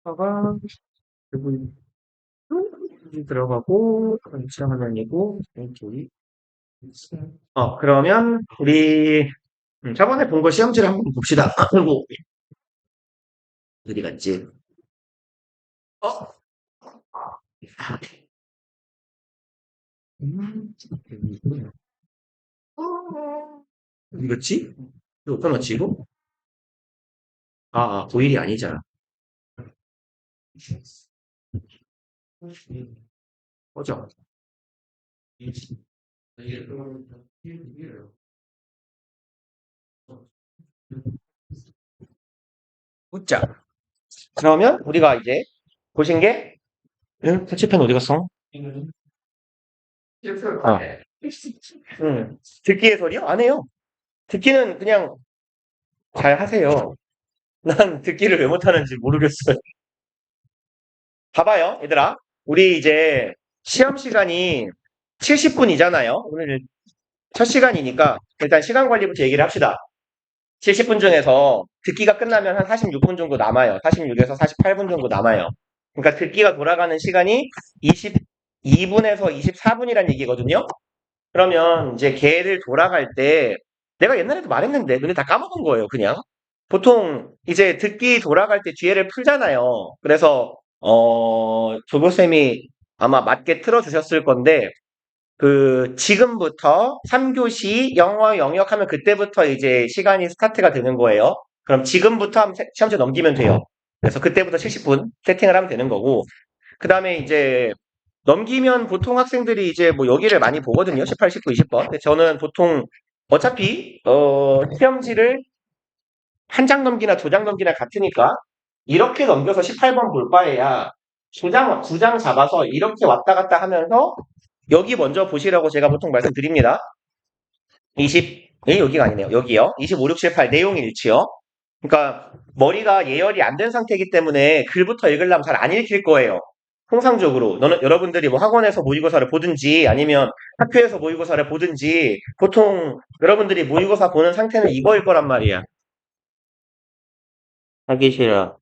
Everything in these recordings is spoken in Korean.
아가 여기 들어가고 전체 화면이고 왼쪽이 그러면 우리 저번에 본 거 시험지를 한번 봅시다. 아이고 어디 갔지? 어? 여기 있구나. 어디 갔지? 이거 어디다 놨지 이거? 고일이 아니잖아. 꺼져. 웃자. 그러면 우리가 이제 보신 게 터치펜 어디 갔어? 아, 듣기의 소리요? 안 해요. 듣기는 그냥 잘 하세요. 난 듣기를 왜 못하는지 모르겠어요. 봐봐요, 얘들아. 우리 이제 시험 시간이 70분이잖아요. 오늘 첫 시간이니까 일단 시간 관리부터 얘기를 합시다. 70분 중에서 듣기가 끝나면 한 46분 정도 남아요. 46에서 48분 정도 남아요. 그러니까 듣기가 돌아가는 시간이 22분에서 24분이란 얘기거든요. 그러면 이제 걔를 돌아갈 때 내가 옛날에도 말했는데 근데 다 까먹은 거예요, 그냥. 보통 이제 듣기 돌아갈 때 뒤에를 풀잖아요. 그래서 조교쌤이 아마 맞게 틀어주셨을 건데 그 지금부터 3교시 영어 영역하면 그때부터 이제 시간이 스타트가 되는 거예요. 그럼 지금부터 하면 시험지 넘기면 돼요. 그래서 그때부터 70분 세팅을 하면 되는 거고 그 다음에 이제 넘기면 보통 학생들이 이제 뭐 여기를 많이 보거든요. 18, 19, 20번. 근데 저는 보통 어차피 시험지를 한 장 넘기나 두 장 넘기나 같으니까 이렇게 넘겨서 18번 볼 바에야 두 장 잡아서 이렇게 왔다 갔다 하면서 여기 먼저 보시라고 제가 보통 말씀드립니다. 여기가 아니네요. 여기요. 25, 6, 7, 8 내용 일치요. 그러니까 머리가 예열이 안 된 상태이기 때문에 글부터 읽으려면 잘 안 읽힐 거예요. 통상적으로 여러분들이 뭐 학원에서 모의고사를 보든지 아니면 학교에서 모의고사를 보든지 보통 여러분들이 모의고사 보는 상태는 이거일 거란 말이야. 하기 싫어.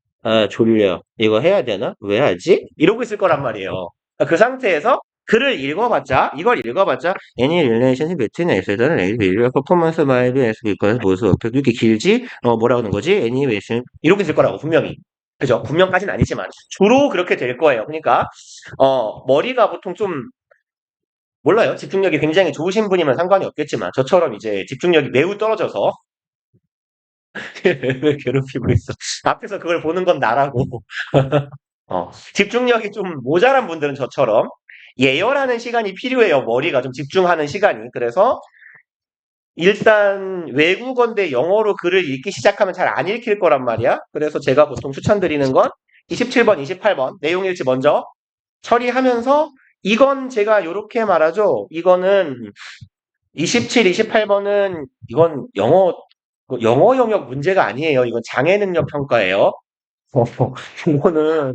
졸려. 이거 해야 되나? 왜 하지? 이러고 있을 거란 말이에요. 그 상태에서 글을 읽어봤자, 이걸 읽어봤자, any relationship between x and a value performance by the s because 보수 이렇게 길지? 뭐라고 하는 거지? any relation 이러고 있을 거라고 분명히. 그죠? 분명까지는 아니지만 주로 그렇게 될 거예요. 그러니까 머리가 보통 좀 몰라요. 집중력이 굉장히 좋으신 분이면 상관이 없겠지만 저처럼 이제 집중력이 매우 떨어져서 왜 괴롭히고 있어? 앞에서 그걸 보는 건 나라고. 집중력이 좀 모자란 분들은 저처럼 예열하는 시간이 필요해요. 머리가 좀 집중하는 시간이. 그래서 일단 외국어인데 영어로 글을 읽기 시작하면 잘 안 읽힐 거란 말이야. 그래서 제가 보통 추천드리는 건 27번, 28번 내용 일지 먼저 처리하면서 이건 제가 이렇게 말하죠. 이거는 27, 28번은 이건 영어 영역 문제가 아니에요. 이건 장애 능력 평가예요. 어, 이거는,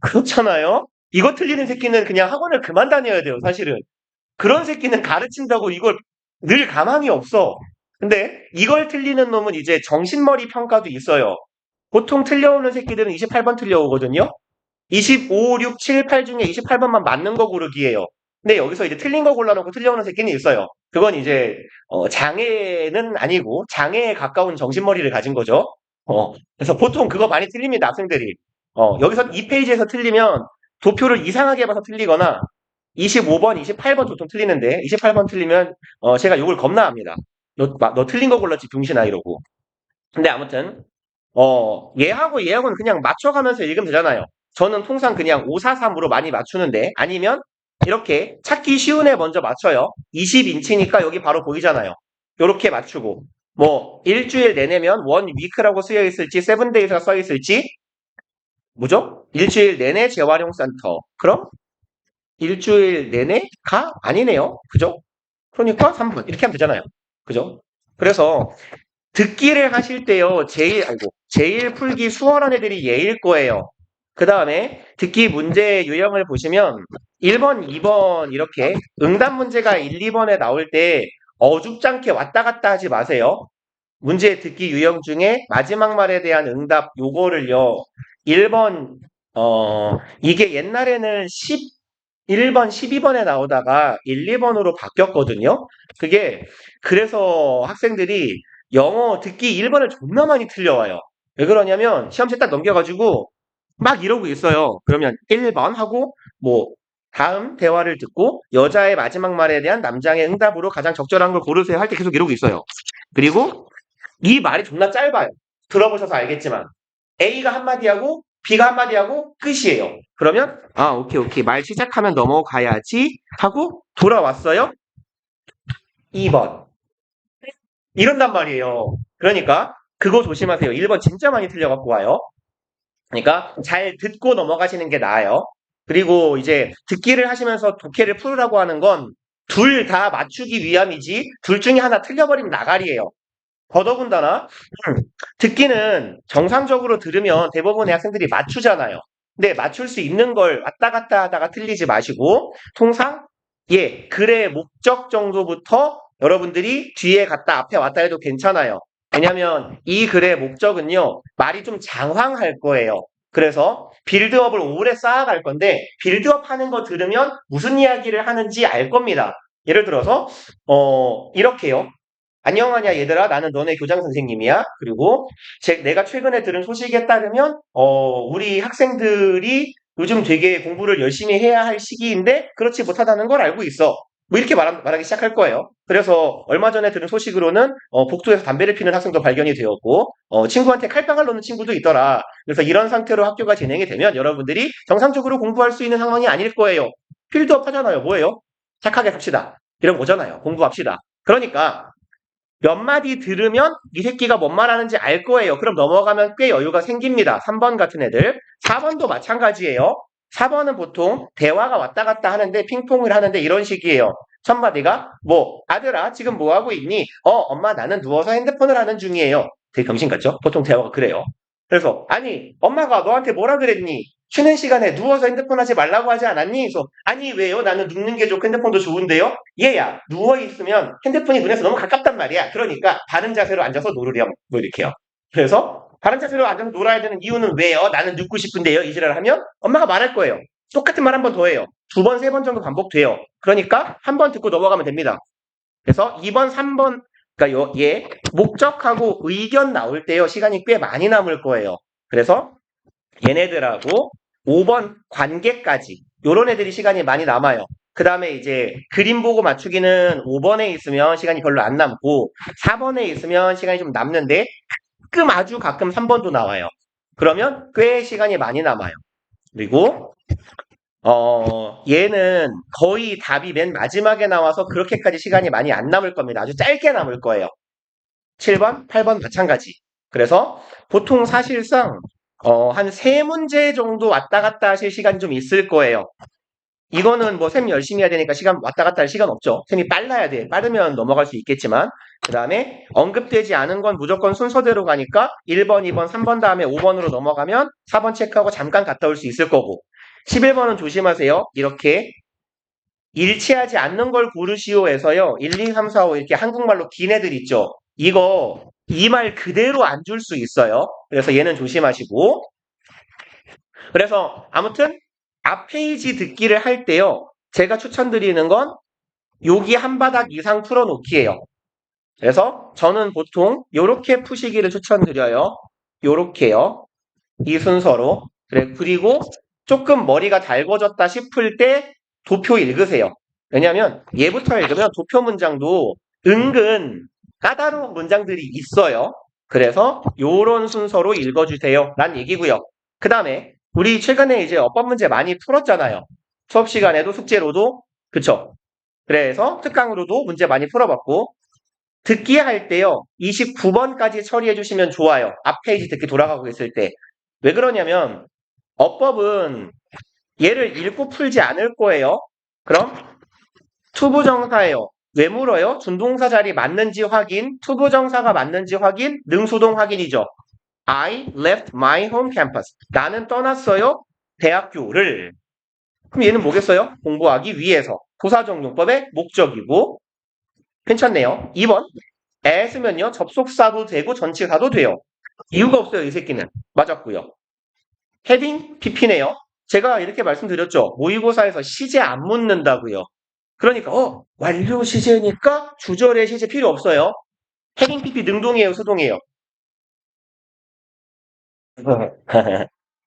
그렇잖아요? 이거 틀리는 새끼는 그냥 학원을 그만 다녀야 돼요, 사실은. 그런 새끼는 가르친다고 이걸 늘 가망이 없어. 근데 이걸 틀리는 놈은 이제 정신머리 평가도 있어요. 보통 틀려오는 새끼들은 28번 틀려오거든요? 25, 6, 7, 8 중에 28번만 맞는 거 고르기예요. 근데 여기서 이제 틀린 거 골라놓고 틀려오는 새끼는 있어요. 그건 이제 장애는 아니고 장애에 가까운 정신머리를 가진 거죠. 그래서 보통 그거 많이 틀립니다, 학생들이. 여기서 이 페이지에서 틀리면 도표를 이상하게 봐서 틀리거나 25번, 28번 보통 틀리는데 28번 틀리면 제가 욕을 겁나 합니다. 너 틀린 거 골랐지 병신아 이러고. 근데 아무튼 얘하고는 그냥 맞춰가면서 읽으면 되잖아요. 저는 통상 그냥 543으로 많이 맞추는데 아니면 이렇게 찾기 쉬운 애 먼저 맞춰요. 20인치니까 여기 바로 보이잖아요. 요렇게 맞추고 뭐 일주일 내내면 원 위크라고 쓰여 있을지 세븐데이즈가 써 있을지 뭐죠? 일주일 내내 재활용 센터. 그럼 일주일 내내가 아니네요. 그죠? 그러니까 3분 이렇게 하면 되잖아요. 그죠? 그래서 듣기를 하실 때요. 제일 풀기 수월한 애들이 얘일 거예요. 그 다음에 듣기 문제 유형을 보시면 1번, 2번 이렇게 응답 문제가 1, 2번에 나올 때 어줍잖게 왔다 갔다 하지 마세요. 문제 듣기 유형 중에 마지막 말에 대한 응답 요거를요. 1번, 이게 옛날에는 11번, 12번에 나오다가 1, 2번으로 바뀌었거든요. 그게, 그래서 학생들이 영어 듣기 1번을 존나 많이 틀려와요. 왜 그러냐면, 시험지 딱 넘겨가지고, 막 이러고 있어요. 그러면 1번 하고, 뭐, 다음 대화를 듣고, 여자의 마지막 말에 대한 남장의 응답으로 가장 적절한 걸 고르세요 할 때 계속 이러고 있어요. 그리고, 이 말이 존나 짧아요. 들어보셔서 알겠지만. A가 한마디 하고 B가 한마디 하고 끝이에요. 그러면 아 오케이 오케이 말 시작하면 넘어가야지 하고 돌아왔어요. 2번. 이런단 말이에요. 그러니까 그거 조심하세요. 1번 진짜 많이 틀려갖고 와요. 그러니까 잘 듣고 넘어가시는 게 나아요. 그리고 이제 듣기를 하시면서 독해를 풀으라고 하는 건 둘 다 맞추기 위함이지 둘 중에 하나 틀려버리면 나가리예요. 더더군다나 듣기는 정상적으로 들으면 대부분의 학생들이 맞추잖아요. 근데 맞출 수 있는 걸 왔다 갔다 하다가 틀리지 마시고 통상 글의 목적 정도부터 여러분들이 뒤에 갔다 앞에 왔다 해도 괜찮아요. 왜냐면 이 글의 목적은요. 말이 좀 장황할 거예요. 그래서 빌드업을 오래 쌓아갈 건데 빌드업 하는 거 들으면 무슨 이야기를 하는지 알 겁니다. 예를 들어서 이렇게요. 안녕하냐 얘들아 나는 너네 교장 선생님이야. 그리고 내가 최근에 들은 소식에 따르면 우리 학생들이 요즘 되게 공부를 열심히 해야 할 시기인데 그렇지 못하다는 걸 알고 있어. 뭐 이렇게 말하기 시작할 거예요. 그래서 얼마 전에 들은 소식으로는 복도에서 담배를 피는 학생도 발견이 되었고 친구한테 칼빵을 놓는 친구도 있더라. 그래서 이런 상태로 학교가 진행이 되면 여러분들이 정상적으로 공부할 수 있는 상황이 아닐 거예요. 필드업 하잖아요. 뭐예요? 착하게 삽시다. 이런 거잖아요. 공부합시다. 그러니까 몇 마디 들으면 이 새끼가 뭔 말하는지 알 거예요. 그럼 넘어가면 꽤 여유가 생깁니다. 3번 같은 애들. 4번도 마찬가지예요. 4번은 보통 대화가 왔다 갔다 하는데 핑퐁을 하는데 이런 식이에요. 첫 마디가 뭐 아들아 지금 뭐 하고 있니? 엄마 나는 누워서 핸드폰을 하는 중이에요. 되게 병신 같죠? 보통 대화가 그래요. 그래서 아니 엄마가 너한테 뭐라 그랬니? 쉬는 시간에 누워서 핸드폰 하지 말라고 하지 않았니? 그래서 아니 왜요? 나는 눕는 게 좋고 핸드폰도 좋은데요? 얘야 누워있으면 핸드폰이 눈에서 너무 가깝단 말이야. 그러니까 바른 자세로 앉아서 놀으렴. 뭐 이렇게요. 그래서 바른 자세로 앉아서 놀아야 되는 이유는 왜요? 나는 눕고 싶은데요. 이 지랄을 하면 엄마가 말할 거예요. 똑같은 말 한 번 더 해요. 2번, 3번 정도 반복돼요. 그러니까 한 번 듣고 넘어가면 됩니다. 그래서 2번, 3번 그러니까 목적하고 의견 나올 때요. 시간이 꽤 많이 남을 거예요. 그래서 얘네들하고 5번 관계까지 요런 애들이 시간이 많이 남아요. 그 다음에 이제 그림 보고 맞추기는 5번에 있으면 시간이 별로 안 남고 4번에 있으면 시간이 좀 남는데 가끔 아주 가끔 3번도 나와요. 그러면 꽤 시간이 많이 남아요. 그리고 얘는 거의 답이 맨 마지막에 나와서 그렇게까지 시간이 많이 안 남을 겁니다. 아주 짧게 남을 거예요. 7번, 8번 마찬가지. 그래서 보통 사실상 한 3문제 정도 왔다 갔다 하실 시간이 좀 있을 거예요. 이거는 뭐 쌤 열심히 해야 되니까 시간 왔다 갔다 할 시간 없죠. 쌤이 빨라야 돼. 빠르면 넘어갈 수 있겠지만 그 다음에 언급되지 않은 건 무조건 순서대로 가니까 1번, 2번, 3번 다음에 5번으로 넘어가면 4번 체크하고 잠깐 갔다 올 수 있을 거고 11번은 조심하세요. 이렇게 일치하지 않는 걸 고르시오에서요. 1, 2, 3, 4, 5 이렇게 한국말로 긴 애들 있죠. 이거 이 말 그대로 안 줄 수 있어요. 그래서 얘는 조심하시고 그래서 아무튼 앞 페이지 듣기를 할 때요. 제가 추천드리는 건 여기 한 바닥 이상 풀어놓기예요. 그래서 저는 보통 이렇게 푸시기를 추천드려요. 요렇게요. 이 순서로. 그리고 조금 머리가 달궈졌다 싶을 때 도표 읽으세요. 왜냐하면 얘부터 읽으면 도표 문장도 은근 까다로운 문장들이 있어요. 그래서 요런 순서로 읽어주세요. 란 얘기고요. 그 다음에 우리 최근에 이제 어법 문제 많이 풀었잖아요. 수업 시간에도 숙제로도 그쵸? 그래서 특강으로도 문제 많이 풀어봤고 듣기 할 때요. 29번까지 처리해 주시면 좋아요. 앞 페이지 듣기 돌아가고 있을 때. 왜 그러냐면 어법은 얘를 읽고 풀지 않을 거예요. 그럼 투부정사예요. 왜 물어요? 준동사 자리 맞는지 확인, 투부정사가 맞는지 확인, 능수동 확인이죠. I left my home campus. 나는 떠났어요. 대학교를. 그럼 얘는 뭐겠어요? 공부하기 위해서. 부사적용법의 목적이고 괜찮네요. 2번. as면요. 접속사도 되고 전치사도 돼요. 이유가 없어요. 이 새끼는. 맞았고요. having pp네요. 제가 이렇게 말씀드렸죠. 모의고사에서 시제 안 묻는다고요. 그러니까 완료 시제니까 주절에 시제 필요 없어요. having pp 능동이에요, 수동이에요?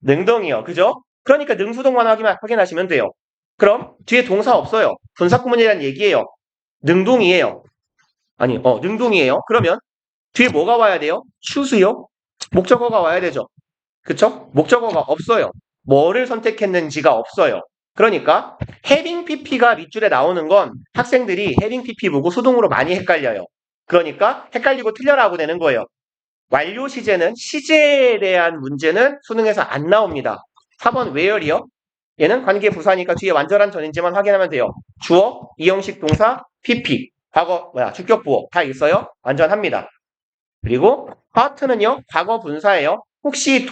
능동이요. 그죠? 그러니까 능수동만 확인하시면 돼요. 그럼 뒤에 동사 없어요. 분사구문이라는 얘기예요. 능동이에요. 아니, 능동이에요. 그러면 뒤에 뭐가 와야 돼요? choose요? 목적어가 와야 되죠. 그쵸? 목적어가 없어요. 뭐를 선택했는지가 없어요. 그러니까 having pp가 밑줄에 나오는 건 학생들이 having pp 보고 수동으로 많이 헷갈려요. 그러니까 헷갈리고 틀려라고 되는 거예요. 완료 시제는 시제에 대한 문제는 수능에서 안 나옵니다. 4번 where이요? 얘는 관계 부사니까 뒤에 완전한 전인지만 확인하면 돼요. 주어, 이형식 동사, pp, 과거, 주격 부호 다 있어요. 완전합니다. 그리고 part는요, 과거 분사예요. 혹시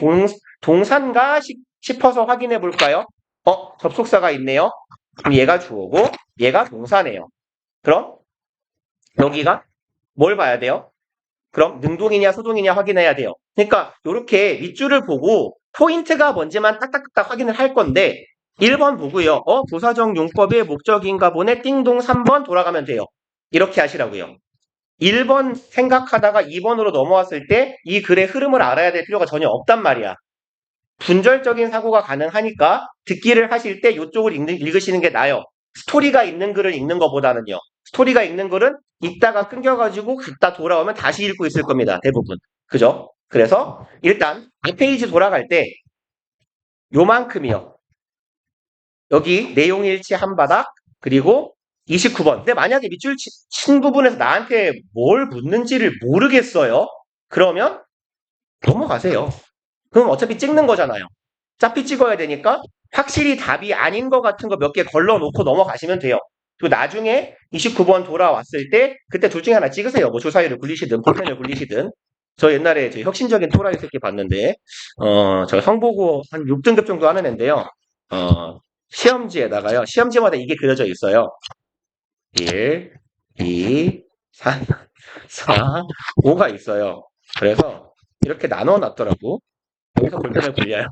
동산가 싶어서 확인해 볼까요? 접속사가 있네요. 그럼 얘가 주어고 얘가 동사네요. 그럼 여기가 뭘 봐야 돼요? 그럼 능동이냐 수동이냐 확인해야 돼요. 그러니까 이렇게 밑줄을 보고 포인트가 뭔지만 딱딱딱 확인을 할 건데 1번 보고요. 부사적 용법의 목적인가 보네 띵동 3번 돌아가면 돼요. 이렇게 하시라고요. 1번 생각하다가 2번으로 넘어왔을 때 이 글의 흐름을 알아야 될 필요가 전혀 없단 말이야. 분절적인 사고가 가능하니까 듣기를 하실 때 이쪽을 읽으시는 게 나아요. 스토리가 있는 글을 읽는 것보다는요. 스토리가 있는 글은 읽다가 끊겨가지고 갔다 돌아오면 다시 읽고 있을 겁니다. 대부분. 그죠? 그래서 일단 이 페이지 돌아갈 때 요만큼이요. 여기 내용일치 한 바닥 그리고 29번. 근데 만약에 밑줄 친 부분에서 나한테 뭘 묻는지를 모르겠어요. 그러면 넘어가세요. 그럼 어차피 찍는 거잖아요. 어차피 찍어야 되니까 확실히 답이 아닌 것 같은 거 몇 개 걸러놓고 넘어가시면 돼요. 그리고 나중에 29번 돌아왔을 때 그때 둘 중에 하나 찍으세요. 뭐 주사위를 굴리시든 볼펜을 굴리시든. 저 옛날에 저 혁신적인 토라이 새끼 봤는데 저 성보고 한 6등급 정도 하는 애인데요. 시험지에다가요. 시험지마다 이게 그려져 있어요. 1, 2, 3, 4, 5가 있어요. 그래서 이렇게 나눠 놨더라고. 여기서 볼펜을 굴려요.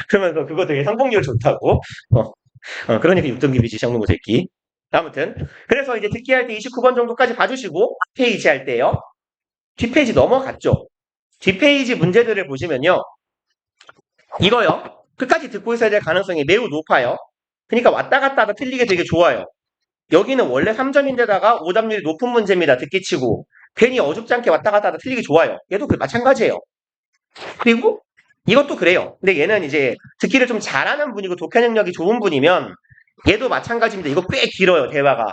그러면서 그거 되게 성공률 좋다고. 그러니까 6등급이지, 쌍놈의 새끼. 아무튼. 그래서 이제 듣기 할 때 29번 정도까지 봐주시고, 페이지 할 때요. 뒷페이지 넘어갔죠. 뒷페이지 문제들을 보시면요. 이거요. 끝까지 듣고 있어야 될 가능성이 매우 높아요. 그러니까 왔다 갔다 하다 틀리게 되게 좋아요. 여기는 원래 3점인데다가 오답률이 높은 문제입니다. 듣기 치고. 괜히 어줍잖게 왔다 갔다 하다 틀리기 좋아요. 얘도 마찬가지예요. 그리고 이것도 그래요. 근데 얘는 이제 듣기를 좀 잘하는 분이고 독해 능력이 좋은 분이면 얘도 마찬가지입니다. 이거 꽤 길어요, 대화가.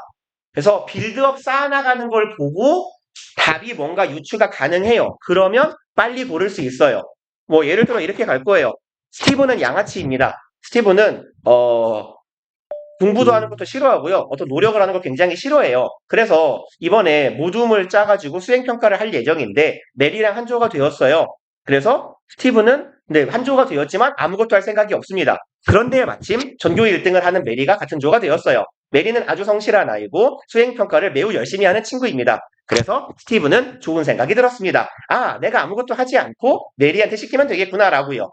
그래서 빌드업 쌓아나가는 걸 보고 답이 뭔가 유추가 가능해요. 그러면 빨리 고를 수 있어요. 뭐 예를 들어 이렇게 갈 거예요. 스티브는 양아치입니다. 스티브는 공부도 하는 것도 싫어하고요. 어떤 노력을 하는 걸 굉장히 싫어해요. 그래서 이번에 모둠을 짜가지고 수행평가를 할 예정인데 메리랑 한조가 되었어요. 그래서 스티브는 한조가 되었지만 아무것도 할 생각이 없습니다. 그런데 마침 전교 1등을 하는 메리가 같은 조가 되었어요. 메리는 아주 성실한 아이고 수행평가를 매우 열심히 하는 친구입니다. 그래서 스티브는 좋은 생각이 들었습니다. 내가 아무것도 하지 않고 메리한테 시키면 되겠구나라고요.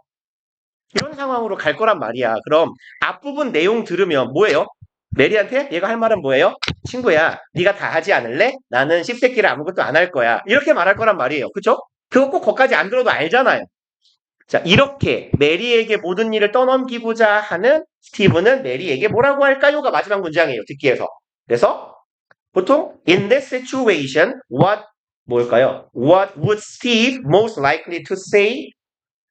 이런 상황으로 갈 거란 말이야. 그럼 앞부분 내용 들으면 뭐예요? 메리한테 얘가 할 말은 뭐예요? 친구야, 네가 다 하지 않을래? 나는 씹새끼를 아무것도 안 할 거야. 이렇게 말할 거란 말이에요. 그쵸? 그거 꼭 거기까지 안 들어도 알잖아요. 자, 이렇게 메리에게 모든 일을 떠넘기고자 하는 스티브는 메리에게 뭐라고 할까요?가 마지막 문장이에요. 듣기에서. 그래서 보통 in this situation, 뭘까요? What would Steve most likely to say?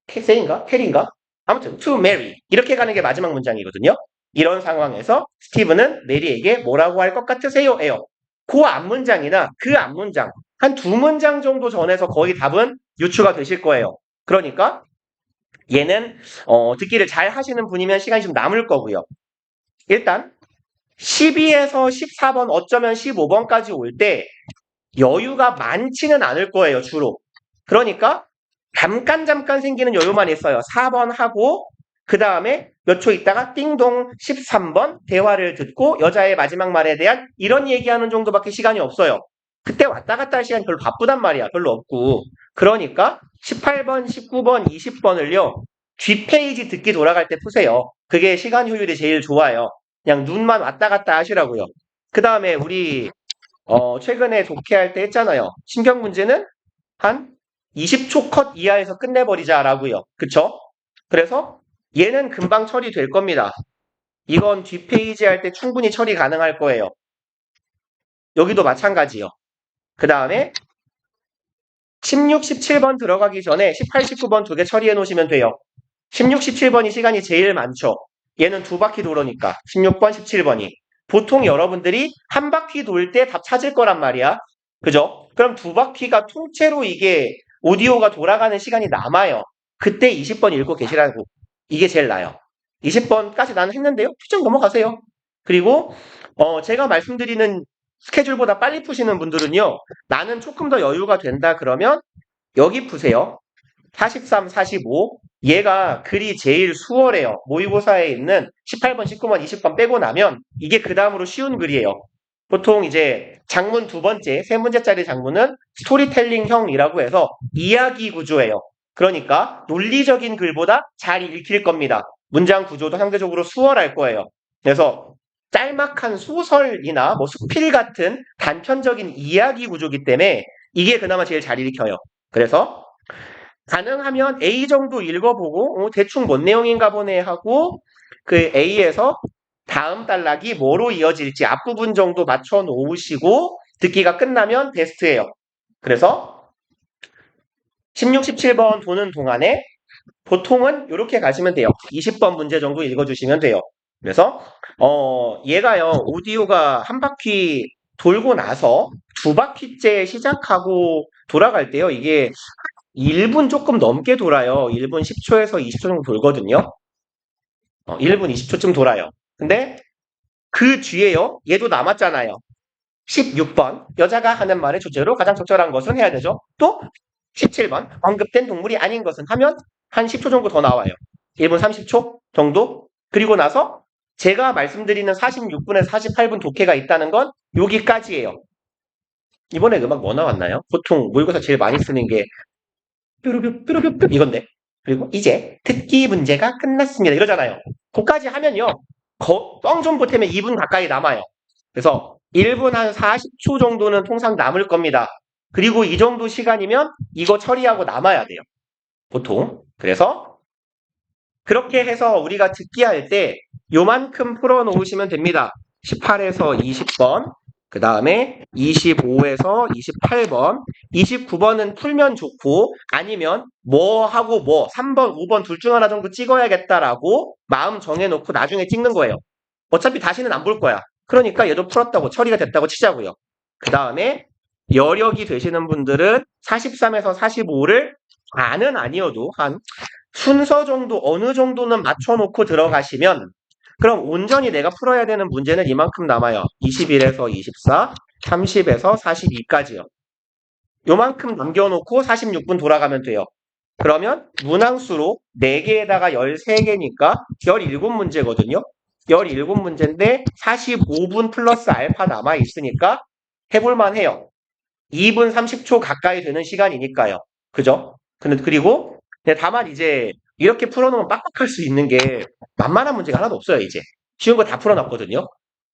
say인가? 캐리인가? 아무튼 to Mary 이렇게 가는 게 마지막 문장이거든요. 이런 상황에서 스티브는 메리에게 뭐라고 할 것 같으세요? 예요. 그 앞문장이나 그 앞문장 한 두 문장 정도 전에서 거의 답은 유추가 되실 거예요. 그러니까 얘는 듣기를 잘 하시는 분이면 시간이 좀 남을 거고요. 일단 12에서 14번 어쩌면 15번까지 올 때 여유가 많지는 않을 거예요. 주로. 그러니까 잠깐 생기는 여유만 있어요. 4번 하고 그 다음에 몇 초 있다가 띵동 13번 대화를 듣고 여자의 마지막 말에 대한 이런 얘기하는 정도밖에 시간이 없어요. 그때 왔다 갔다 할 시간이 별로 바쁘단 말이야. 별로 없고. 그러니까 18번, 19번, 20번을요. 뒷페이지 듣기 돌아갈 때 푸세요. 그게 시간 효율이 제일 좋아요. 그냥 눈만 왔다 갔다 하시라고요. 그 다음에 우리 최근에 독해할 때 했잖아요. 신경 문제는 한 20초 컷 이하에서 끝내버리자라고요. 그쵸? 그래서 얘는 금방 처리될 겁니다. 이건 뒷페이지 할 때 충분히 처리 가능할 거예요. 여기도 마찬가지요. 그 다음에 16, 17번 들어가기 전에 18, 19번 두 개 처리해 놓으시면 돼요. 16, 17번이 시간이 제일 많죠. 얘는 두 바퀴 도르니까 16번, 17번이. 보통 여러분들이 한 바퀴 돌 때 답 찾을 거란 말이야. 그죠? 그럼 두 바퀴가 통째로 이게 오디오가 돌아가는 시간이 남아요. 그때 20번 읽고 계시라고. 이게 제일 나아요. 20번까지 나는 했는데요. 훌쩍 넘어가세요. 그리고 제가 말씀드리는 스케줄보다 빨리 푸시는 분들은요. 나는 조금 더 여유가 된다 그러면 여기 푸세요. 43, 45. 얘가 글이 제일 수월해요. 모의고사에 있는 18번, 19번, 20번 빼고 나면 이게 그 다음으로 쉬운 글이에요. 보통 이제 장문 두 번째, 세 문제짜리 장문은 스토리텔링형이라고 해서 이야기 구조예요. 그러니까 논리적인 글보다 잘 읽힐 겁니다. 문장 구조도 상대적으로 수월할 거예요. 그래서 짤막한 소설이나 뭐 수필 같은 단편적인 이야기 구조기 때문에 이게 그나마 제일 잘 읽혀요. 그래서 가능하면 A 정도 읽어보고 대충 뭔 내용인가 보네 하고 그 A에서 다음 단락이 뭐로 이어질지 앞부분 정도 맞춰 놓으시고 듣기가 끝나면 베스트예요. 그래서 16, 17번 도는 동안에 보통은 이렇게 가시면 돼요. 20번 문제 정도 읽어주시면 돼요. 그래서 얘가요 오디오가 한 바퀴 돌고 나서 두 바퀴째 시작하고 돌아갈 때요 이게 1분 조금 넘게 돌아요. 1분 10초에서 20초 정도 돌거든요. 1분 20초쯤 돌아요. 근데 그 뒤에요. 얘도 남았잖아요. 16번 여자가 하는 말의 주제로 가장 적절한 것은 해야 되죠. 또 17번 언급된 동물이 아닌 것은 하면 한 10초 정도 더 나와요. 1분 30초 정도. 그리고 나서 제가 말씀드리는 46분에서 48분 독해가 있다는 건 여기까지예요. 이번에 음악 뭐 나왔나요? 보통 모의고사 제일 많이 쓰는 게 뾰로뾰 이건데. 그리고 이제 듣기 문제가 끝났습니다. 이러잖아요. 그까지 하면요. 뻥 좀 보태면 2분 가까이 남아요. 그래서 1분 한 40초 정도는 통상 남을 겁니다. 그리고 이 정도 시간이면 이거 처리하고 남아야 돼요. 보통. 그래서 그렇게 해서 우리가 듣기 할 때 요만큼 풀어 놓으시면 됩니다. 18에서 20번, 그 다음에 25에서 28번, 29번은 풀면 좋고 아니면 뭐 하고 뭐 3번, 5번 둘 중 하나 정도 찍어야겠다라고 마음 정해놓고 나중에 찍는 거예요. 어차피 다시는 안 볼 거야. 그러니까 얘도 풀었다고 처리가 됐다고 치자고요. 그 다음에 여력이 되시는 분들은 43에서 45를 다는 아니어도 한 순서 정도 어느 정도는 맞춰놓고 들어가시면 그럼 온전히 내가 풀어야 되는 문제는 이만큼 남아요. 21에서 24, 30에서 42까지요. 요만큼 남겨놓고 46분 돌아가면 돼요. 그러면 문항수로 4개에다가 13개니까 17문제거든요. 17문제인데 45분 플러스 알파 남아있으니까 해볼만 해요. 2분 30초 가까이 되는 시간이니까요. 그죠? 그리고 다만 이제 이렇게 풀어놓으면 빡빡할 수 있는 게 만만한 문제가 하나도 없어요, 이제. 쉬운 거 다 풀어놨거든요.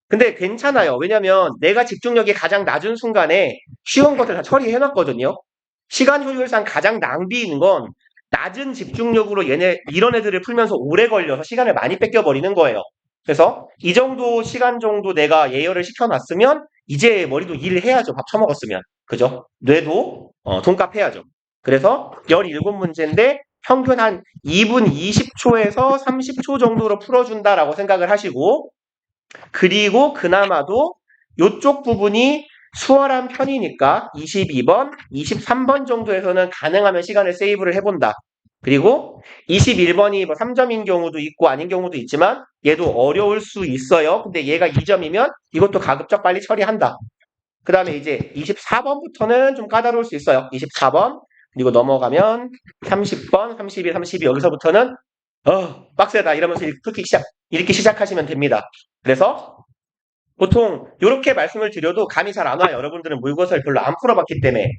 근데 괜찮아요. 왜냐면 내가 집중력이 가장 낮은 순간에 쉬운 것들 다 처리해놨거든요. 시간 효율상 가장 낭비인 건 낮은 집중력으로 이런 애들을 풀면서 오래 걸려서 시간을 많이 뺏겨버리는 거예요. 그래서 이 정도 시간 정도 내가 예열을 시켜놨으면 이제 머리도 일해야죠. 밥 처먹었으면. 그죠? 뇌도 돈값해야죠. 그래서 17문제인데 평균 한 2분 20초에서 30초 정도로 풀어준다라고 생각을 하시고 그리고 그나마도 이쪽 부분이 수월한 편이니까 22번, 23번 정도에서는 가능하면 시간을 세이브를 해본다. 그리고 21번이 뭐 3점인 경우도 있고 아닌 경우도 있지만 얘도 어려울 수 있어요. 근데 얘가 2점이면 이것도 가급적 빨리 처리한다. 그 다음에 이제 24번부터는 좀 까다로울 수 있어요. 24번 그리고 넘어가면 30번, 31, 32 여기서부터는 빡세다 이러면서 읽기 시작하시면 됩니다. 그래서 보통 이렇게 말씀을 드려도 감이 잘 안 와요. 여러분들은 모의고사를 별로 안 풀어봤기 때문에.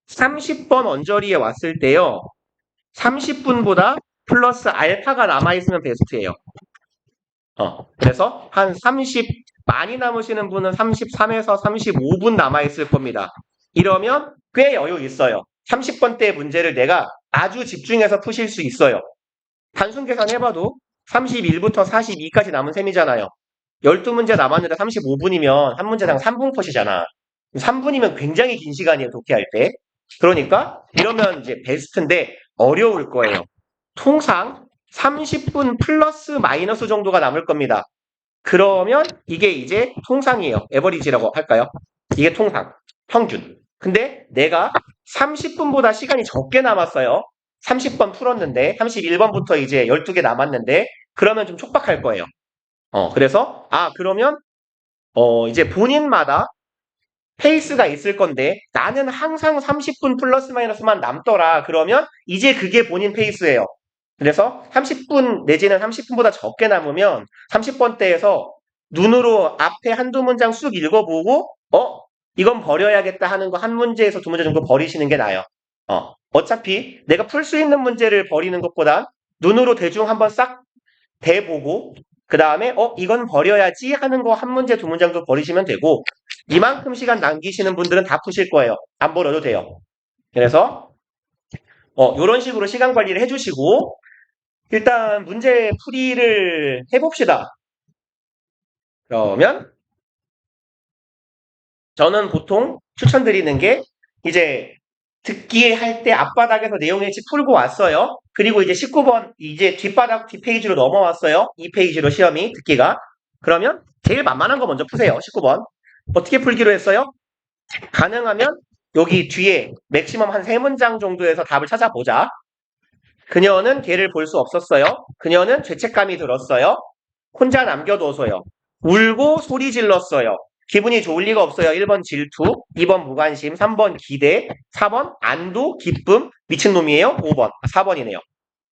30번 언저리에 왔을 때요. 30분보다 플러스 알파가 남아있으면 베스트예요. 그래서 한 30, 많이 남으시는 분은 33에서 35분 남아있을 겁니다. 이러면 꽤 여유 있어요. 30번대 문제를 내가 아주 집중해서 푸실 수 있어요. 단순 계산해봐도 31부터 42까지 남은 셈이잖아요. 12문제 남았는데 35분이면 한 문제당 3분 컷이잖아. 3분이면 굉장히 긴 시간이에요, 독해할 때. 그러니까 이러면 이제 베스트인데 어려울 거예요. 통상 30분 플러스 마이너스 정도가 남을 겁니다. 그러면 이게 이제 통상이에요. 에버리지라고 할까요? 이게 통상, 평균. 근데 내가 30분보다 시간이 적게 남았어요. 30번 풀었는데 31번부터 이제 12개 남았는데 그러면 좀 촉박할 거예요. 그래서 그러면 이제 본인마다 페이스가 있을 건데 나는 항상 30분 플러스 마이너스만 남더라. 그러면 이제 그게 본인 페이스예요. 그래서 30분 내지는 30분보다 적게 남으면 30번대에서 눈으로 앞에 한두 문장 쑥 읽어보고 이건 버려야겠다 하는 거 한 문제에서 두 문제 정도 버리시는 게 나아요. 어차피 내가 풀 수 있는 문제를 버리는 것보다 눈으로 대충 한번 싹 대보고 그 다음에 이건 버려야지 하는 거 한 문제 두 문장도 버리시면 되고 이만큼 시간 남기시는 분들은 다 푸실 거예요. 안 버려도 돼요. 그래서 이런 식으로 시간 관리를 해주시고 일단 문제 풀이를 해봅시다. 그러면 저는 보통 추천드리는 게 이제 듣기 할 때 앞바닥에서 내용 일지 풀고 왔어요. 그리고 이제 19번 이제 뒷바닥 뒷페이지로 넘어왔어요. 이 페이지로 시험이 듣기가. 그러면 제일 만만한 거 먼저 푸세요. 19번. 어떻게 풀기로 했어요? 가능하면 여기 뒤에 맥시멈 한 3문장 정도에서 답을 찾아보자. 그녀는 걔를 볼 수 없었어요. 그녀는 죄책감이 들었어요. 혼자 남겨둬서요. 울고 소리 질렀어요. 기분이 좋을 리가 없어요. 1번 질투, 2번 무관심, 3번 기대, 4번 안도, 기쁨, 미친놈이에요. 5번, 4번이네요.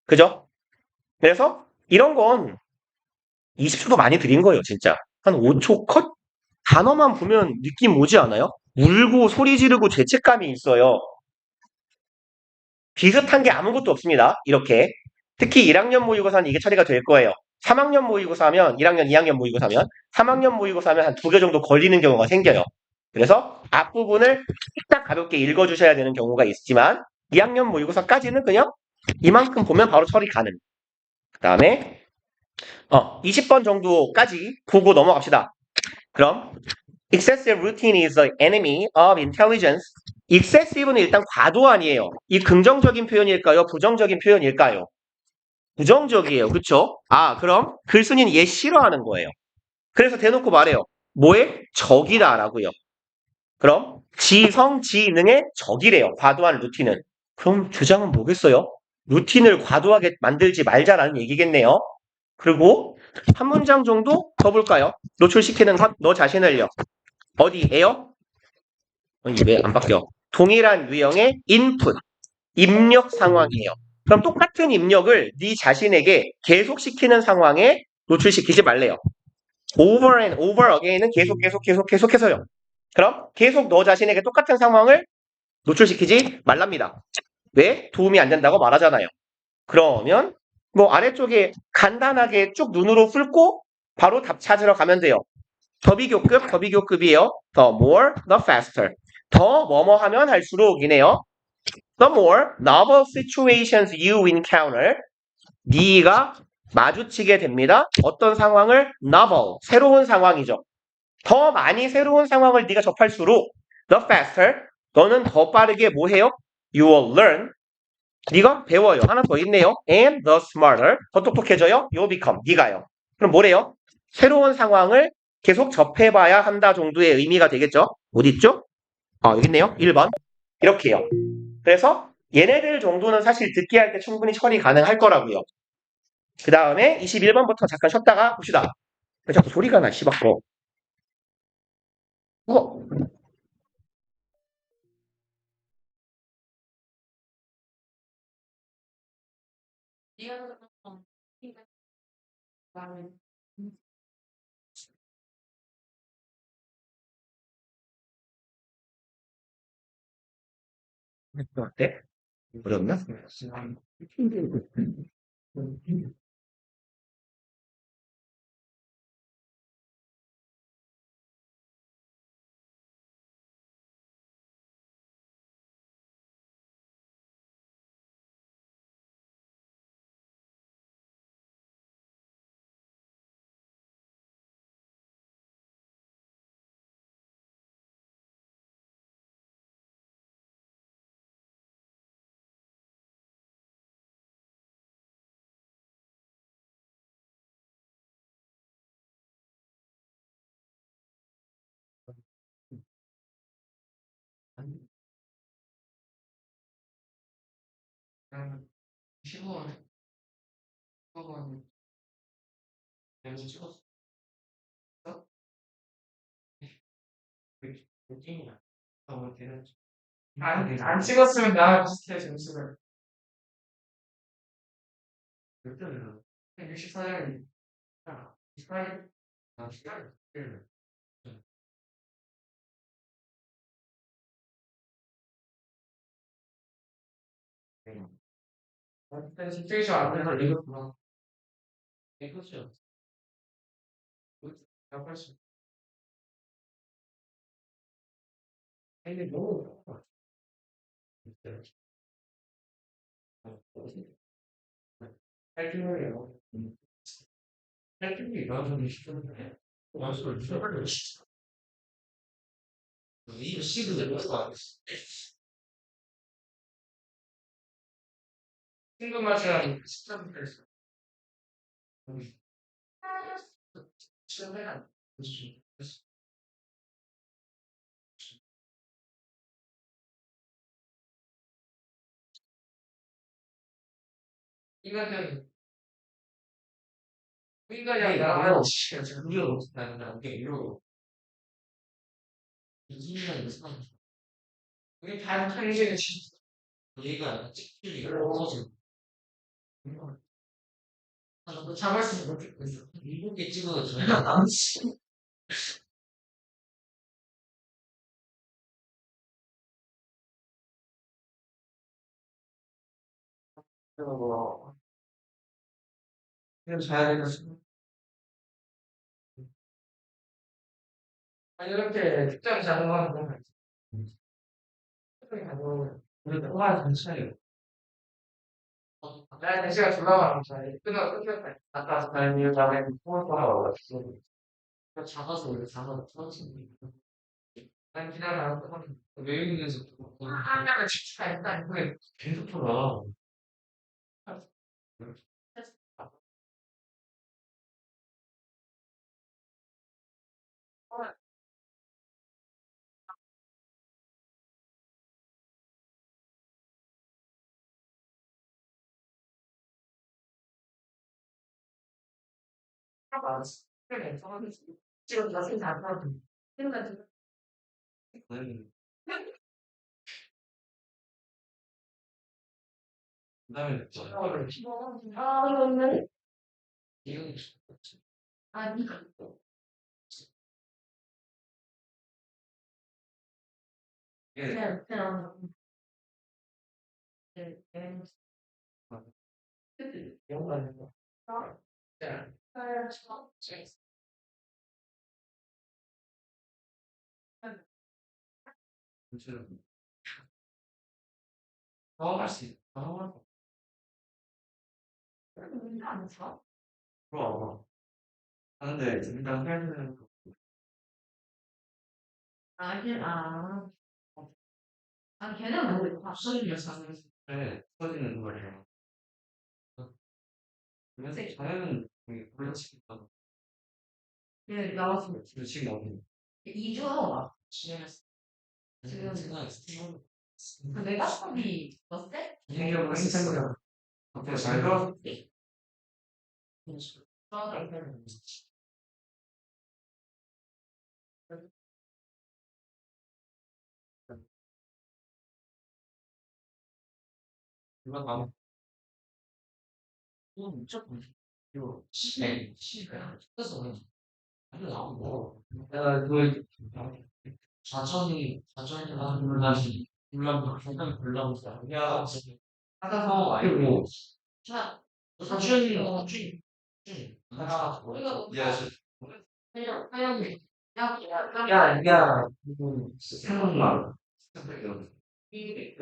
그죠? 그래서 이런 건 20초도 많이 드린 거예요, 진짜. 한 5초 컷? 단어만 보면 느낌 오지 않아요? 울고 소리 지르고 죄책감이 있어요. 비슷한 게 아무것도 없습니다. 이렇게. 특히 1학년 모의고사는 이게 처리가 될 거예요. 3학년 모의고사 하면 1학년, 2학년 모의고사 하면 3학년 모의고사 하면 한 2개 정도 걸리는 경우가 생겨요. 그래서 앞부분을 딱 가볍게 읽어주셔야 되는 경우가 있지만 2학년 모의고사까지는 그냥 이만큼 보면 바로 처리 가능. 그 다음에 20번 정도까지 보고 넘어갑시다. 그럼 excessive routine is the enemy of intelligence. excessive는 일단 과도한이에요. 이 긍정적인 표현일까요? 부정적인 표현일까요? 부정적이에요. 그쵸? 그럼 글쓴이는 얘 싫어하는 거예요. 그래서 대놓고 말해요. 뭐에? 적이다라고요. 그럼 지성, 지능의 적이래요. 과도한 루틴은. 그럼 주장은 뭐겠어요? 루틴을 과도하게 만들지 말자라는 얘기겠네요. 그리고 한 문장 정도 더 볼까요? 노출시키는 것, 너 자신을요. 어디에요? 왜 안 바뀌어? 동일한 유형의 인풋, 입력 상황이에요. 그럼 똑같은 입력을 네 자신에게 계속시키는 상황에 노출시키지 말래요. over and over again은 계속해서요. 그럼 계속 너 자신에게 똑같은 상황을 노출시키지 말랍니다. 왜? 도움이 안 된다고 말하잖아요. 그러면 뭐 아래쪽에 간단하게 쭉 눈으로 풀고 바로 답 찾으러 가면 돼요. 더비교급이에요. The more, the faster. 더 뭐뭐 하면 할수록이네요. The more novel situations you encounter. 네가 마주치게 됩니다. 어떤 상황을? novel, 새로운 상황이죠. 더 많이 새로운 상황을 네가 접할수록 the faster, 너는 더 빠르게 뭐 해요? You will learn. 네가 배워요. 하나 더 있네요. And the smarter, 더 똑똑해져요. You become, 네가요. 그럼 뭐래요? 새로운 상황을 계속 접해봐야 한다 정도의 의미가 되겠죠? 어디 있죠? 여기 있네요. 1번. 이렇게요. 그래서 얘네들 정도는 사실 듣기 할 때 충분히 처리 가능할 거라고요. 그 다음에 21번부터 잠깐 쉬었다가 봅시다. 왜 자꾸 소리가 나, 씨발거. 어? 어때? 어렵나? 안 찍었으면 나랑 비슷해, 점수를. 64점. 28. 일단 집중이 안 돼서 이거 이거죠. 훨씬. 근데 너무 할줄이에요. 할줄이 나중에 시켰는데 완전 시작을 이 시그널 뭐가 친구 맛이랑 식감 그랬어. 처음에는 이거는 인간이 아니라 우리가 못한다는 게 이러고 이기는 상 우리 다 탄생의 진짜 얘가 찍히기 어려워서 너 잡을 수 있어. 일곱 개 찍어도 전혀 안 치. 뭐 그냥 자야 되겠어. 아니 이렇게 특정 작업하는 거 특정 작업을 우리 동아리 전체에 나 대시가 돌아가는 자리 끊어까지 아까 다른 다음에 포함하고 작아서 원래 작아서 터지는 난 기다려 외국인에서 하나를 집중했다 이게 계속 돌아 그래 지금 자세히 안 하고 생각이 그다음에 전화를 하는 이용 아니 그냥 영화는 자 경험할 수 있어. 경험할 수 있어. 그럼. 근데 일단 회사는 걔는 모르겠다. 수준이 사는 때 터지는 거예요. 그래서 자연은 그렇지니까. 네, 나왔어. 지금 나오는. 2주 하고 지냈어. 지금 생각했어. 내가 수업이 어때? 이해가 생각나. 앞으로 잘 들었지? 이거 봐. 이거 무조건 이거 시간 그래서 아주 나오고 내가 그걸 사천이 하는 다시 불나무, 잠깐 불나무, 야, 하다가 아니고, 자, 사춘이, 사춘, 하나, 야, 야, 생각나. 이게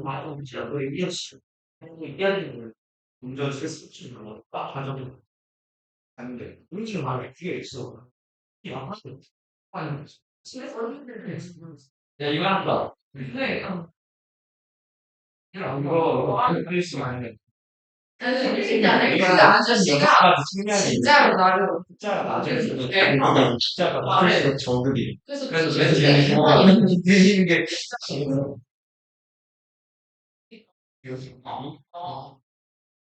말하는 진짜 너 얘기했어. 얘기하는 운전 실수 딱 가정 안 돼. 음식 말에 뒤에 있어. 이 아무튼 아니 야 이거 한다. 네. 이거 할수 많네. 그 아저씨가 진짜로 나를 진짜 나중에 네. 진짜가 나중에 정글이. 그래서 그래서 그 맨 집에 제일 드리는 게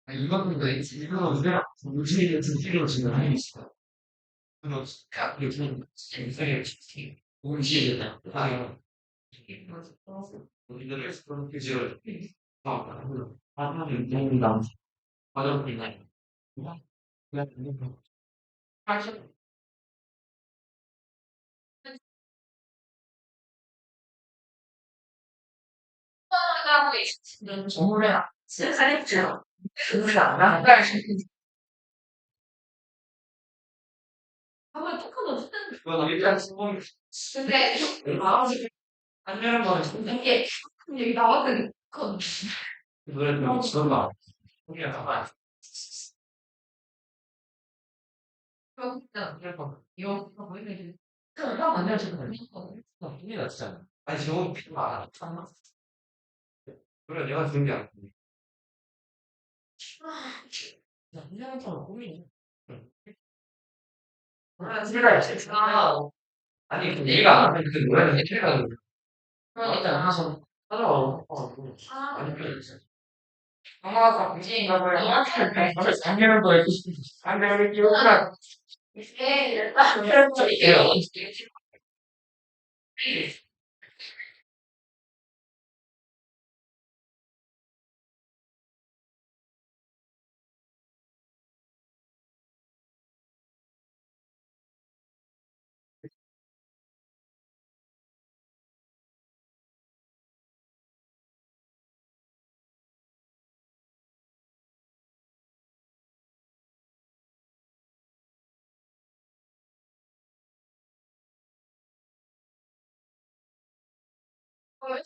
이거는 이거 우리가 무시를 두기로 지금 하고 있어. 그래서 요즘 인생의 무시를 하여 우리들의 그런 규제를 하나는 너무나 어렵구나. 사실 하고 있는 정말 살입죠. 그걸 알아? 한번 똑같은 그건 일단 성공이 근데 마음이 안 되는 건 이게 여기 나왔던 건 그걸 좀 지원다. 우리가 다 그냥 이거 보이는 그럼 안 되는 흥미가 진짜. 아니 지금 필요 안 하. 그래 내가 준비 안 해. 그냥 좀 고민이. 우리가 있으니까 아니 그 얘가 안 하면 그 노래는 해체가 그러니까 하나서 따라와. 아니 그 엄마가 공진인가 봐요. 상대를 더 해주고 싶어. 상대를 기억하라. 이게 그런 쪽이에요.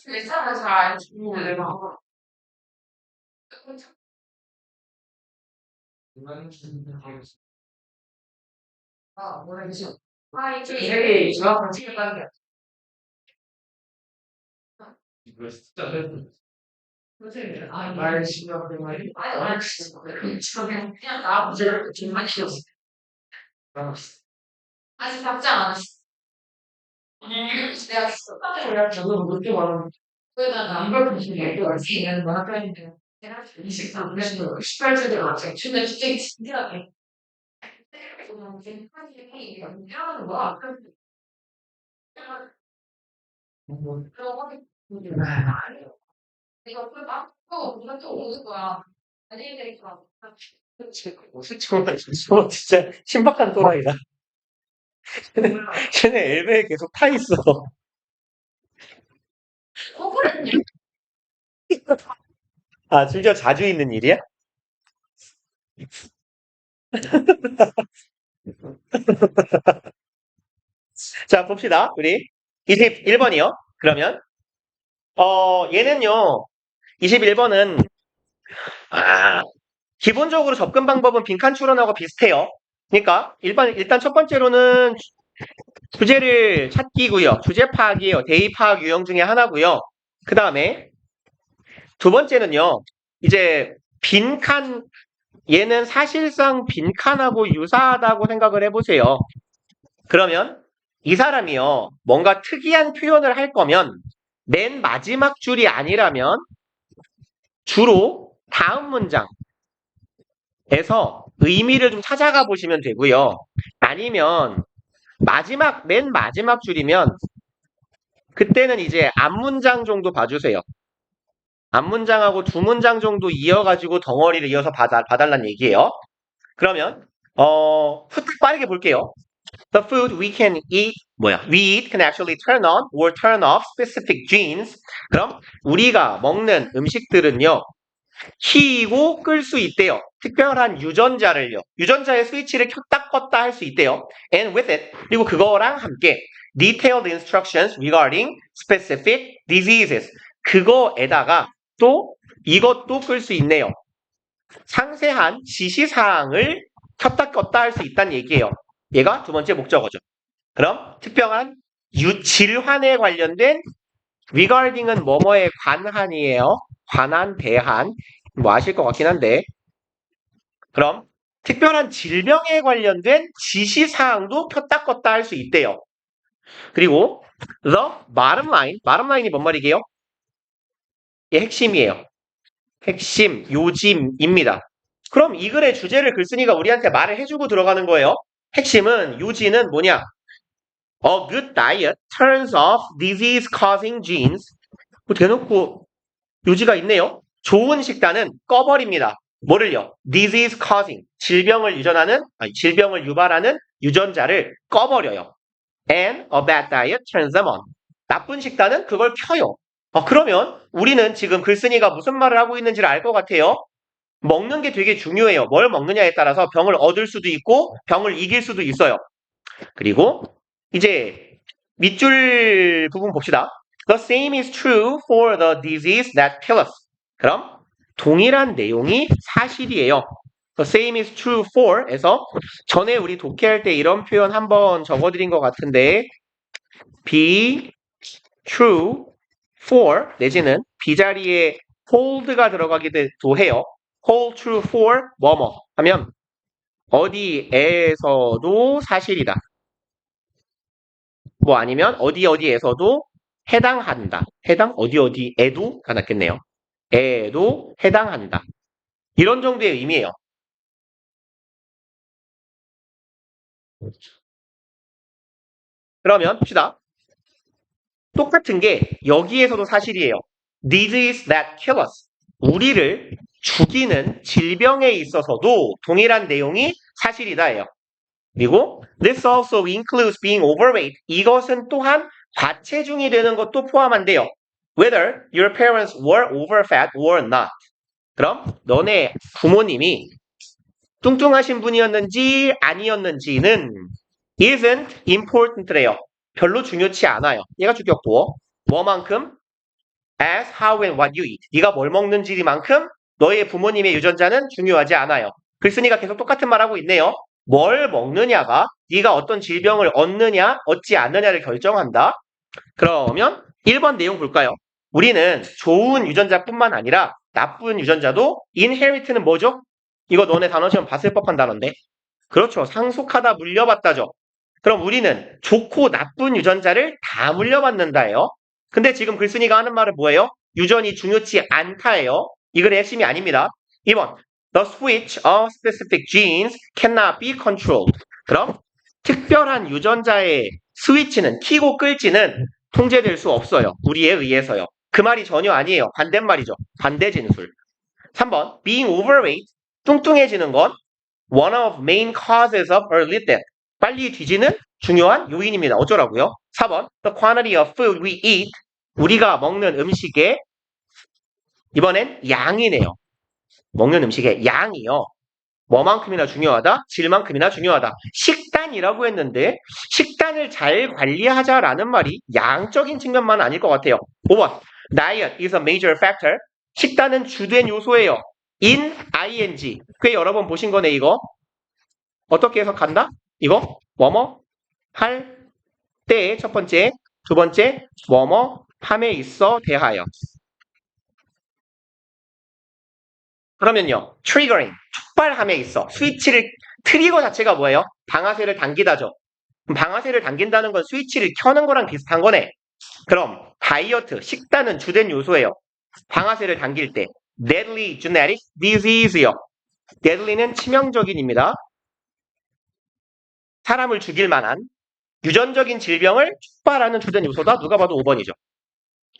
내 사람 잘안 죽는데 막 모르겠어. 이게 중학생 취급하는 게 이거 진짜 선생님들 말 심하게 말이 아니 그냥 나 문제를 좀 많이 줬어. 아직 답장 안 했어. 내가 그냥 저도 그렇게 말하면 그러다가 이걸 무슨 얘기가 얘는 뭐 학교인데 내가 23년도 18세대 학생 근데 진짜 진지하게 그냥 하는 거야. 그러고 아니요. 내가 그 막고 누가 또 오는 거야. 아니 내가 저 진짜 신박한 또라이다. 쟤네 엘베에 계속 타 있어. 그랬니? 아, 즐겨 자주 있는 일이야? 자, 봅시다. 우리 21번이요. 그러면 얘는요. 21번은 기본적으로 접근 방법은 빈칸 추론하고 비슷해요. 그러니까 일단 첫 번째로는 주제를 찾기고요. 주제 파악이에요. 대의 파악 유형 중에 하나고요. 그 다음에 두 번째는요. 이제 빈칸 얘는 사실상 빈칸하고 유사하다고 생각을 해보세요. 그러면 이 사람이요. 뭔가 특이한 표현을 할 거면 맨 마지막 줄이 아니라면 주로 다음 문장에서 의미를 좀 찾아가 보시면 되고요. 아니면 맨 마지막 줄이면 그때는 이제 앞문장 정도 봐주세요. 앞문장하고 두 문장 정도 이어가지고 덩어리를 이어서 봐달란 얘기예요. 그러면 후딱 빠르게 볼게요. The food we can eat, we eat can actually turn on or turn off specific genes. 그럼 우리가 먹는 음식들은요, 켜고 끌 수 있대요. 특별한 유전자를요. 유전자의 스위치를 켰다 껐다 할 수 있대요. And with it, 그리고 그거랑 함께 detailed instructions regarding specific diseases. 그거에다가 또 이것도 끌 수 있네요. 상세한 지시사항을 켰다 껐다 할 수 있다는 얘기예요. 얘가 두 번째 목적어죠. 그럼 특별한 질환에 관련된 regarding은 뭐뭐에 관한이에요. 관한, 대한. 뭐 아실 것 같긴 한데. 그럼 특별한 질병에 관련된 지시사항도 켰다 껐다 할 수 있대요. 그리고 the bottom line이 뭔 말이게요? 이게 핵심이에요. 핵심, 요짐입니다. 그럼 이 글의 주제를 글쓴이가 우리한테 말을 해주고 들어가는 거예요. 핵심은, 요지는 뭐냐? A good diet turns off disease-causing genes. 뭐 대놓고 요지가 있네요. 좋은 식단은 꺼버립니다. 뭐를요? disease-causing, 질병을 유발하는 유전자를 꺼버려요. And a bad diet turns them on. 나쁜 식단은 그걸 켜요. 그러면 우리는 지금 글쓴이가 무슨 말을 하고 있는지를 알 것 같아요. 먹는 게 되게 중요해요. 뭘 먹느냐에 따라서 병을 얻을 수도 있고 병을 이길 수도 있어요. 그리고 이제 밑줄 부분 봅시다. The same is true for the disease that kills us. 그럼 동일한 내용이 사실이에요. The same is true for에서 전에 우리 독해할 때 이런 표현 한번 적어드린 것 같은데 be true for 내지는 B 자리에 hold가 들어가기도 해요. hold true for 뭐뭐 하면 어디에서도 사실이다. 뭐 아니면 어디에서도 해당한다. 어디에도가 낫겠네요. 에도 해당한다. 이런 정도의 의미예요. 그러면 봅시다. 똑같은 게 여기에서도 사실이에요. Disease that kill us. 우리를 죽이는 질병에 있어서도 동일한 내용이 사실이다예요. 그리고 this also includes being overweight. 이것은 또한 과체중이 되는 것도 포함한대요. Whether your parents were overfat or not. 그럼 너네 부모님이 뚱뚱하신 분이었는지 아니었는지는 isn't important래요. 별로 중요치 않아요. 얘가 죽였고 뭐만큼? as, how, and what you eat. 네가 뭘 먹는지만큼 너의 부모님의 유전자는 중요하지 않아요. 글쓴이가 계속 똑같은 말하고 있네요. 뭘 먹느냐가 네가 어떤 질병을 얻느냐, 얻지 않느냐를 결정한다. 그러면 1번 내용 볼까요? 우리는 좋은 유전자뿐만 아니라 나쁜 유전자도 inherit는 뭐죠? 이거 너네 단어 시험 봤을 법한 단어인데. 그렇죠. 상속하다, 물려받다죠. 그럼 우리는 좋고 나쁜 유전자를 다 물려받는다예요. 근데 지금 글쓴이가 하는 말은 뭐예요? 유전이 중요치 않다예요. 이 글의 핵심이 아닙니다. 2번. The switch of specific genes cannot be controlled. 그럼 특별한 유전자의 스위치는 켜고 끌지는 통제될 수 없어요. 우리에 의해서요. 그 말이 전혀 아니에요. 반대말이죠. 반대 진술. 3번. Being overweight. 뚱뚱해지는 건 one of main causes of early death. 빨리 뒤지는 중요한 요인입니다. 어쩌라고요? 4번. The quantity of food we eat. 우리가 먹는 음식의 이번엔 양이네요. 먹는 음식의 양이요. 뭐만큼이나 중요하다? 질만큼이나 중요하다. 식단이라고 했는데 식단을 잘 관리하자라는 말이 양적인 측면만 아닐 것 같아요. 5번. Diet is a major factor. 식단은 주된 요소예요. in ing. 꽤 여러 번 보신 거네 이거. 어떻게 해석한다? 이거 뭐뭐 할 때의 첫 번째, 두 번째 뭐뭐 함에 있어 대하여. 그러면요. triggering, 촉발함에 있어. 스위치를, 트리거 자체가 뭐예요? 방아쇠를 당기다죠. 그럼 방아쇠를 당긴다는 건 스위치를 켜는 거랑 비슷한 거네. 그럼 다이어트, 식단은 주된 요소예요. 방아쇠를 당길 때 deadly genetic disease요. deadly는 치명적인입니다. 사람을 죽일 만한 유전적인 질병을 촉발하는 주된 요소다. 누가 봐도 5번이죠.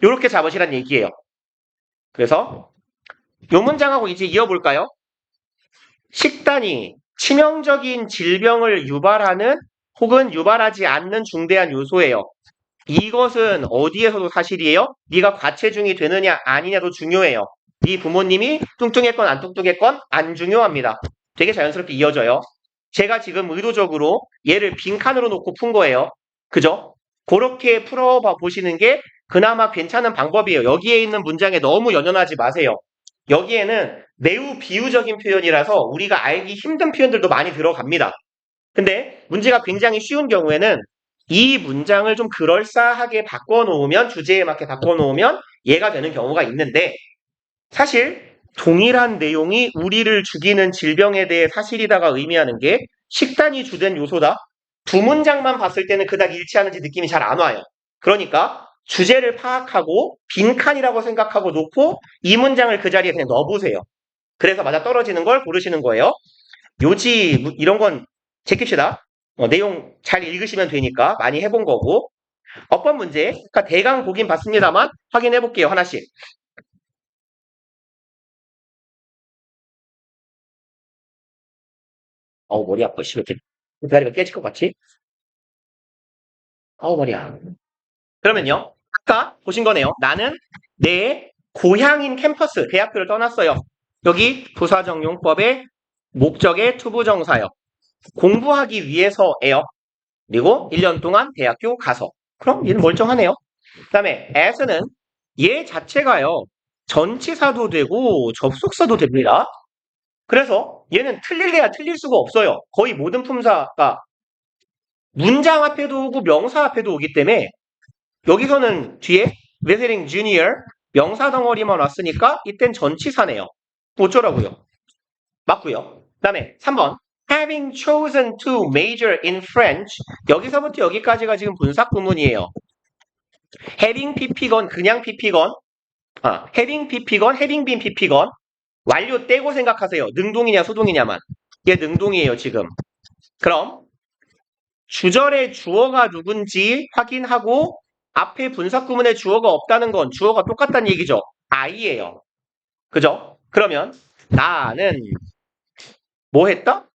이렇게 잡으시란 얘기예요. 그래서 요 문장하고 이제 이어볼까요? 식단이 치명적인 질병을 유발하는 혹은 유발하지 않는 중대한 요소예요. 이것은 어디에서도 사실이에요? 네가 과체중이 되느냐 아니냐도 중요해요. 네 부모님이 뚱뚱했건 안 뚱뚱했건 안 중요합니다. 되게 자연스럽게 이어져요. 제가 지금 의도적으로 얘를 빈칸으로 놓고 푼 거예요. 그죠? 그렇게 풀어봐 보시는 게 그나마 괜찮은 방법이에요. 여기에 있는 문장에 너무 연연하지 마세요. 여기에는 매우 비유적인 표현이라서 우리가 알기 힘든 표현들도 많이 들어갑니다. 근데 문제가 굉장히 쉬운 경우에는 이 문장을 좀 그럴싸하게 바꿔놓으면, 주제에 맞게 바꿔놓으면 얘가 되는 경우가 있는데, 사실 동일한 내용이 우리를 죽이는 질병에 대해 사실이다가 의미하는 게 식단이 주된 요소다. 두 문장만 봤을 때는 그닥 일치하는지 느낌이 잘 안 와요. 그러니까 주제를 파악하고 빈칸이라고 생각하고 놓고 이 문장을 그 자리에 그냥 넣어보세요. 그래서 맞아 떨어지는 걸 고르시는 거예요. 요지 이런 건 제킵시다. 내용 잘 읽으시면 되니까 많이 해본 거고. 어법 문제, 그러니까 대강 보긴 봤습니다만 확인해 볼게요. 하나씩. 머리 아파. 씨, 왜 이렇게 다리가 깨질 것 같지? 머리야. 그러면요. 아까 보신 거네요. 나는 내 고향인 캠퍼스, 대학교를 떠났어요. 여기 부사정용법의 목적의 투부정사요. 공부하기 위해서예요. 그리고 1년 동안 대학교 가서. 그럼 얘는 멀쩡하네요. 그 다음에 as는 얘 자체가요. 전치사도 되고 접속사도 됩니다. 그래서 얘는 틀릴래야 틀릴 수가 없어요. 거의 모든 품사가 문장 앞에도 오고 명사 앞에도 오기 때문에 여기서는 뒤에 visiting junior 명사 덩어리만 왔으니까 이땐 전치사네요. 어쩌라고요? 맞고요. 그 다음에 3번 having chosen to major in French 여기서부터 여기까지가 지금 분사 구문이에요. having pp건 그냥 pp건 having pp건 having been pp건 완료 떼고 생각하세요. 능동이냐 수동이냐만. 이게 능동이에요 지금. 그럼 주절의 주어가 누군지 확인하고 앞에 분사 구문에 주어가 없다는 건 주어가 똑같다는 얘기죠. I예요. 그죠? 그러면 나는 뭐 했다?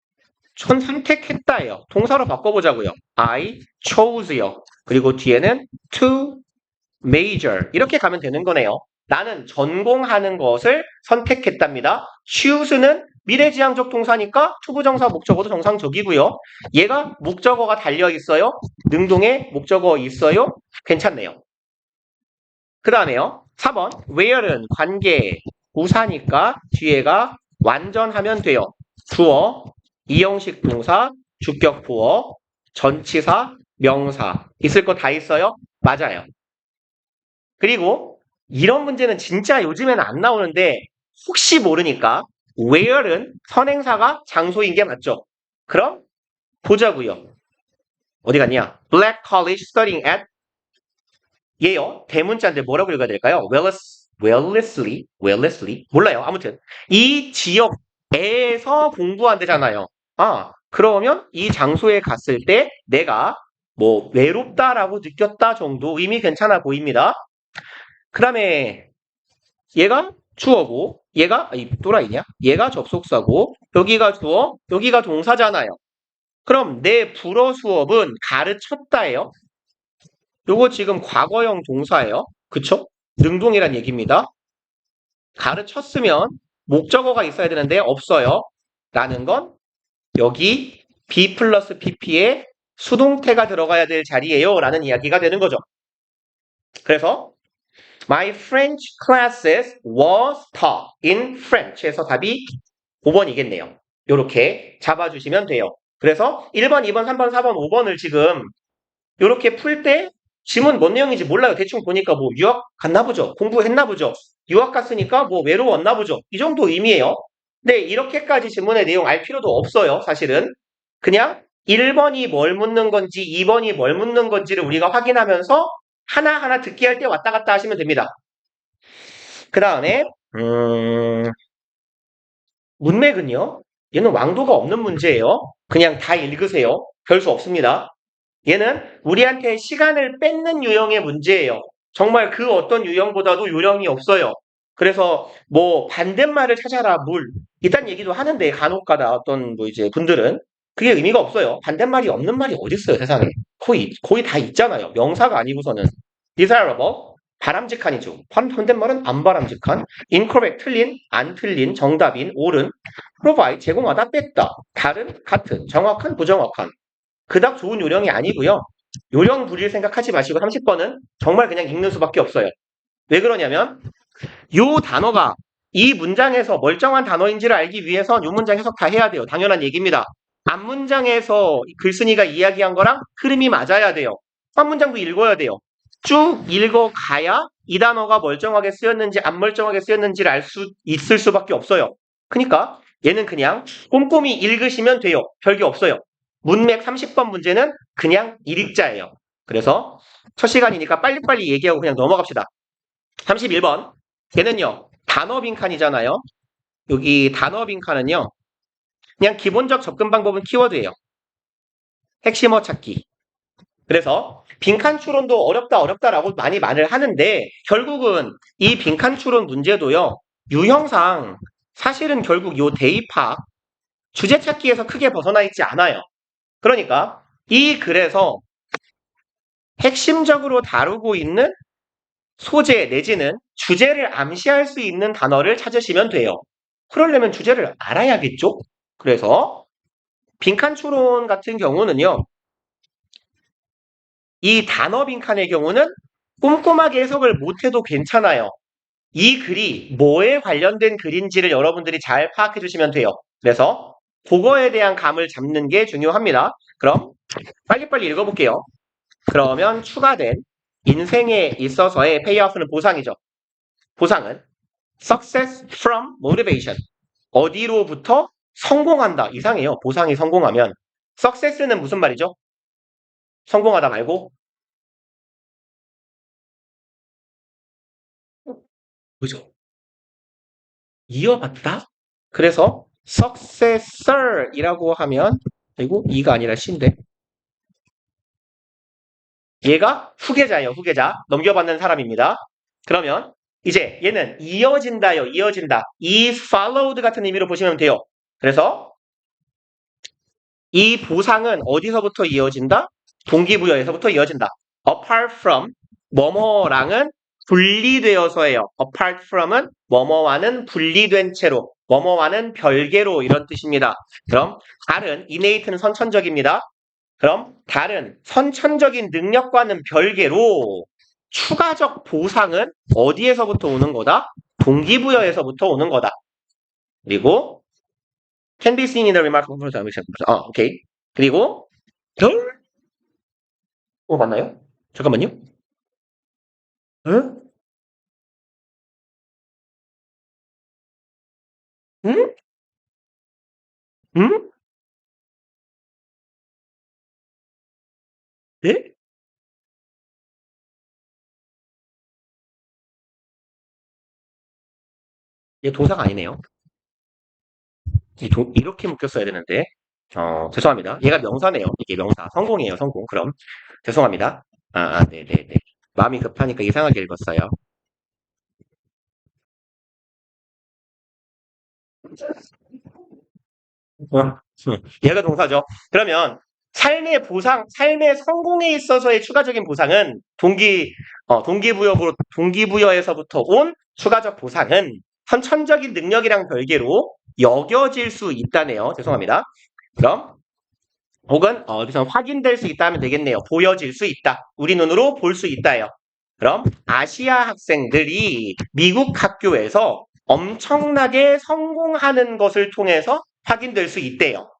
선택했다예요. 동사로 바꿔보자고요. I chose요. 그리고 뒤에는 to major 이렇게 가면 되는 거네요. 나는 전공하는 것을 선택했답니다. choose는 미래지향적 동사니까 투부정사 목적어도 정상적이고요. 얘가 목적어가 달려있어요. 능동에 목적어 있어요. 괜찮네요. 그 다음에요. 4번 where는 관계 우사니까 뒤에가 완전하면 돼요. 주어, 이형식 동사, 주격 보어, 전치사, 명사 있을 거 다 있어요? 맞아요. 그리고 이런 문제는 진짜 요즘에는 안 나오는데 혹시 모르니까 where는 선행사가 장소인 게 맞죠? 그럼 보자고요. 어디 갔냐? Black College studying at 얘요. 대문자인데 뭐라고 읽어야 될까요? Wellesley? 몰라요. 아무튼 이 지역에서 공부한대잖아요. 그러면 이 장소에 갔을 때 내가 뭐 외롭다라고 느꼈다 정도 의미 괜찮아 보입니다. 그 다음에 얘가 주어고 얘가 또라이냐? 얘가 접속사고 여기가 주어 여기가 동사잖아요. 그럼 내 불어 수업은 가르쳤다예요. 요거 지금 과거형 동사예요. 그쵸? 능동이란 얘기입니다. 가르쳤으면 목적어가 있어야 되는데 없어요. 라는 건 여기 be 플러스 pp에 수동태가 들어가야 될 자리예요. 라는 이야기가 되는 거죠. 그래서 My French classes was taught in French 에서 답이 5번이겠네요. 이렇게 잡아주시면 돼요. 그래서 1번, 2번, 3번, 4번, 5번을 지금 이렇게 풀 때 지문 뭔 내용인지 몰라요. 대충 보니까 뭐 유학 갔나 보죠. 공부했나 보죠. 유학 갔으니까 뭐 외로웠나 보죠. 이 정도 의미예요. 근데 이렇게까지 지문의 내용 알 필요도 없어요. 사실은. 그냥 1번이 뭘 묻는 건지 2번이 뭘 묻는 건지를 우리가 확인하면서 하나하나 듣기 할 때 왔다 갔다 하시면 됩니다. 그 다음에 문맥은요. 얘는 왕도가 없는 문제예요. 그냥 다 읽으세요. 별 수 없습니다. 얘는 우리한테 시간을 뺏는 유형의 문제예요. 정말 그 어떤 유형보다도 요령이 없어요. 그래서 뭐 반대말을 찾아라 물 이딴 얘기도 하는데 간혹가다 어떤 뭐 이제 분들은 그게 의미가 없어요. 반대말이 없는 말이 어디 있어요, 세상에. 거의 다 있잖아요. 명사가 아니고서는. desirable, 바람직한이죠. 반대말은 안 바람직한. incorrect, 틀린, 안 틀린, 정답인, 옳은. provide, 제공하다, 뺐다. 다른, 같은, 정확한, 부정확한. 그닥 좋은 요령이 아니고요. 요령 부릴 생각하지 마시고 30번은 정말 그냥 읽는 수밖에 없어요. 왜 그러냐면 요 단어가 이 문장에서 멀쩡한 단어인지를 알기 위해선 요 문장 해석 다 해야 돼요. 당연한 얘기입니다. 앞문장에서 글쓴이가 이야기한 거랑 흐름이 맞아야 돼요. 앞문장도 읽어야 돼요. 쭉 읽어가야 이 단어가 멀쩡하게 쓰였는지 안 멀쩡하게 쓰였는지를 알 수 있을 수밖에 없어요. 그러니까 얘는 그냥 꼼꼼히 읽으시면 돼요. 별게 없어요. 문맥 30번 문제는 그냥 일익자예요. 그래서 첫 시간이니까 빨리빨리 얘기하고 그냥 넘어갑시다. 31번. 얘는요. 단어 빈칸이잖아요. 여기 단어 빈칸은요. 그냥 기본적 접근 방법은 키워드예요. 핵심어 찾기. 그래서 빈칸 추론도 어렵다라고 많이 말을 하는데 결국은 이 빈칸 추론 문제도요. 유형상 사실은 결국 요 대입학 주제 찾기에서 크게 벗어나 있지 않아요. 그러니까 이 글에서 핵심적으로 다루고 있는 소재 내지는 주제를 암시할 수 있는 단어를 찾으시면 돼요. 그러려면 주제를 알아야겠죠? 그래서 빈칸 추론 같은 경우는요. 이 단어 빈칸의 경우는 꼼꼼하게 해석을 못해도 괜찮아요. 이 글이 뭐에 관련된 글인지를 여러분들이 잘 파악해 주시면 돼요. 그래서 그거에 대한 감을 잡는 게 중요합니다. 그럼 빨리빨리 읽어볼게요. 그러면 추가된 인생에 있어서의 페이오프는 보상이죠. 보상은 success from motivation. 어디로부터 성공한다. 이상해요. 보상이 성공하면. success는 무슨 말이죠? 성공하다 말고 그죠? 이어받다? 그래서 successor이라고 하면 그리고 이가 아니라 C인데 얘가 후계자예요. 후계자. 넘겨받는 사람입니다. 그러면 이제 얘는 이어진다요. 이어진다. is followed 같은 의미로 보시면 돼요. 그래서 이 보상은 어디서부터 이어진다? 동기부여에서부터 이어진다. apart from 뭐뭐랑은 분리되어서예요. apart from은 뭐뭐와는 분리된 채로 뭐뭐와는 별개로 이런 뜻입니다. 그럼 다른 innate는 선천적입니다. 그럼 다른 선천적인 능력과는 별개로 추가적 보상은 어디에서부터 오는 거다? 동기부여에서부터 오는 거다. 그리고 can be seen in the remarkable performance. 오케이. 그리고 맞나요? 잠깐만요. 응? 응? 응? 네? 얘 동사가 아니네요. 이렇게 묶였어야 되는데. 죄송합니다. 얘가 명사네요. 이게 명사. 성공이에요, 성공. 그럼. 죄송합니다. 네네네. 마음이 급하니까 이상하게 읽었어요. 얘가 동사죠. 그러면 삶의 보상, 삶의 성공에 있어서의 추가적인 보상은 동기부여에서부터 온 추가적 보상은 선천적인 능력이랑 별개로 여겨질 수 있다네요. 죄송합니다. 그럼 혹은 어디서 확인될 수 있다 하면 되겠네요. 보여질 수 있다. 우리 눈으로 볼 수 있다예요. 그럼 아시아 학생들이 미국 학교에서 엄청나게 성공하는 것을 통해서 확인될 수 있대요.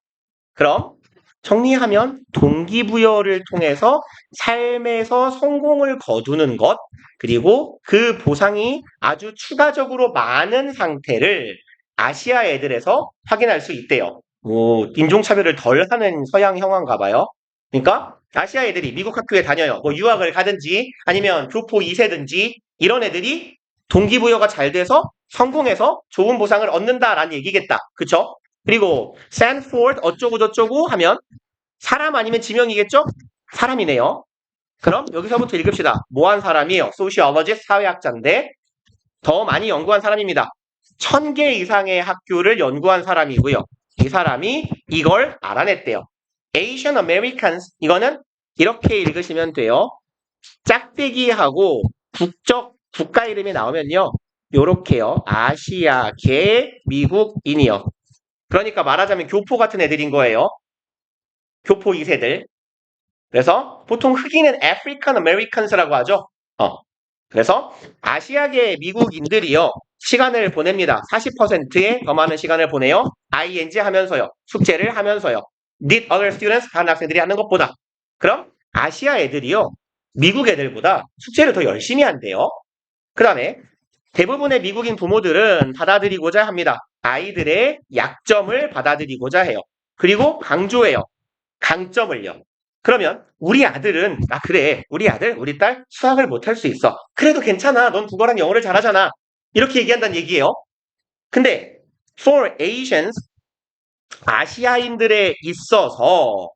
그럼 정리하면 동기부여를 통해서 삶에서 성공을 거두는 것, 그리고 그 보상이 아주 추가적으로 많은 상태를 아시아 애들에서 확인할 수 있대요. 인종차별을 덜 하는 서양 형화인가 봐요. 그러니까 아시아 애들이 미국 학교에 다녀요. 뭐 유학을 가든지 아니면 교포 2세든지 이런 애들이 동기부여가 잘 돼서 성공해서 좋은 보상을 얻는다라는 얘기겠다. 그쵸? 그리고 Sanford 어쩌고 저쩌고 하면 사람 아니면 지명이겠죠? 사람이네요. 그럼 여기서부터 읽읍시다. 뭐한 사람이에요? Sociologist, 사회학자인데 더 많이 연구한 사람입니다. 1000개 이상의 학교를 연구한 사람이고요. 이 사람이 이걸 알아냈대요. Asian Americans 이거는 이렇게 읽으시면 돼요. 짝대기하고 국가 이름이 나오면요. 요렇게요. 아시아계 미국인이요. 그러니까 말하자면 교포 같은 애들인 거예요. 교포 2세들. 그래서 보통 흑인은 African Americans라고 하죠. 그래서 아시아계 미국인들이요. 시간을 보냅니다. 40%의 더 많은 시간을 보내요. ing 하면서요. 숙제를 하면서요. Did other students 다른 학생들이 하는 것보다. 그럼 아시아 애들이요. 미국 애들보다 숙제를 더 열심히 한대요. 그 다음에 대부분의 미국인 부모들은 받아들이고자 합니다. 아이들의 약점을 받아들이고자 해요. 그리고 강조해요. 강점을요. 그러면 우리 아들은 그래 우리 아들 우리 딸 수학을 못할 수 있어. 그래도 괜찮아. 넌 국어랑 영어를 잘하잖아. 이렇게 얘기한다는 얘기예요. 근데 for Asians 아시아인들에 있어서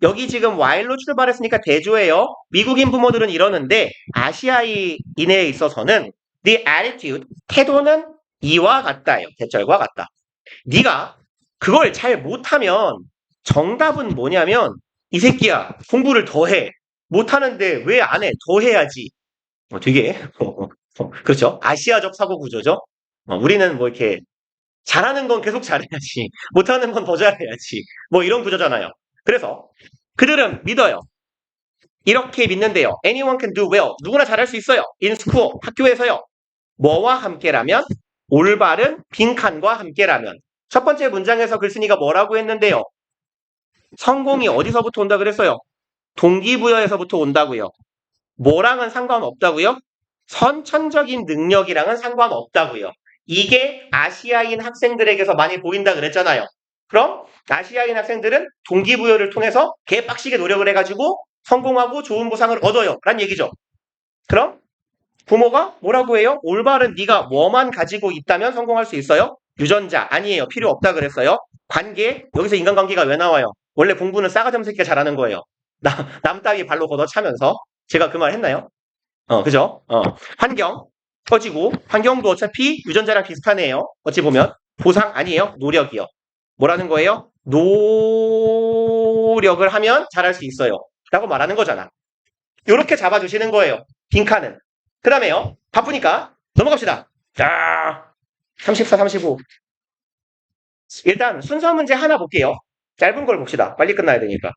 여기 지금 while로 출발했으니까 대조예요. 미국인 부모들은 이러는데 아시아인에 있어서는 the attitude 태도는 이와 같다예요. 대절과 같다. 네가 그걸 잘 못하면 정답은 뭐냐면 이 새끼야 공부를 더 해. 못하는데 왜 안 해? 더 해야지. 되게 그렇죠. 아시아적 사고 구조죠. 우리는 뭐 이렇게 잘하는 건 계속 잘해야지. 못하는 건 더 잘해야지. 뭐 이런 구조잖아요. 그래서 그들은 믿어요. 이렇게 믿는데요. Anyone can do well. 누구나 잘할 수 있어요. In school. 학교에서요. 뭐와 함께라면? 올바른 빈칸과 함께라면. 첫 번째 문장에서 글쓴이가 뭐라고 했는데요. 성공이 어디서부터 온다 그랬어요? 동기부여에서부터 온다고요. 뭐랑은 상관없다고요? 선천적인 능력이랑은 상관없다고요. 이게 아시아인 학생들에게서 많이 보인다 그랬잖아요. 그럼 아시아인 학생들은 동기부여를 통해서 개빡시게 노력을 해가지고 성공하고 좋은 보상을 얻어요. 라는 얘기죠. 그럼 부모가 뭐라고 해요? 올바른 네가 뭐만 가지고 있다면 성공할 수 있어요? 유전자 아니에요. 필요 없다 그랬어요. 관계 여기서 인간관계가 왜 나와요? 원래 공부는 싸가지 없는 새끼가 잘하는 거예요. 남 따위 발로 걷어차면서 제가 그 말 했나요? 그죠? 환경 터지고 환경도 어차피 유전자랑 비슷하네요. 어찌 보면 보상 아니에요. 노력이요. 뭐라는 거예요? 노력을 하면 잘할 수 있어요. 라고 말하는 거잖아. 이렇게 잡아주시는 거예요. 빈칸은. 그 다음에요. 바쁘니까 넘어갑시다. 자, 34, 35. 일단 순서 문제 하나 볼게요. 짧은 걸 봅시다. 빨리 끝나야 되니까.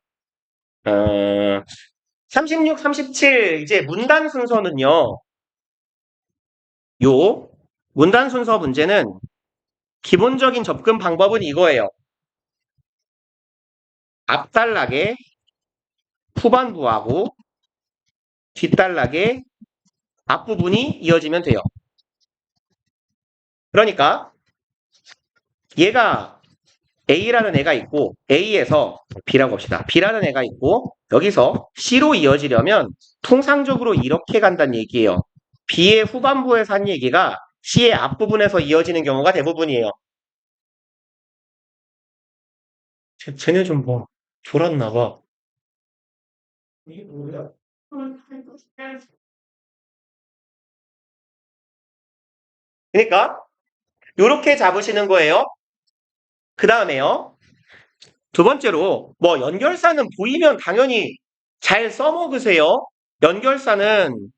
36, 37 이제 문단 순서는요. 요 문단 순서 문제는 기본적인 접근 방법은 이거예요. 앞단락에 후반부하고 뒷단락에 앞부분이 이어지면 돼요. 그러니까 얘가 A라는 애가 있고 A에서 B라고 합시다. B라는 애가 있고 여기서 C로 이어지려면 통상적으로 이렇게 간다는 얘기예요. B의 후반부에서 한 얘기가 C의 앞부분에서 이어지는 경우가 대부분이에요. 쟤네 좀 뭐 졸았나 봐. 이게 뭐야? 그러니까 이렇게 잡으시는 거예요. 그 다음에요. 두 번째로 뭐 연결사는 보이면 당연히 잘 써먹으세요. 연결사는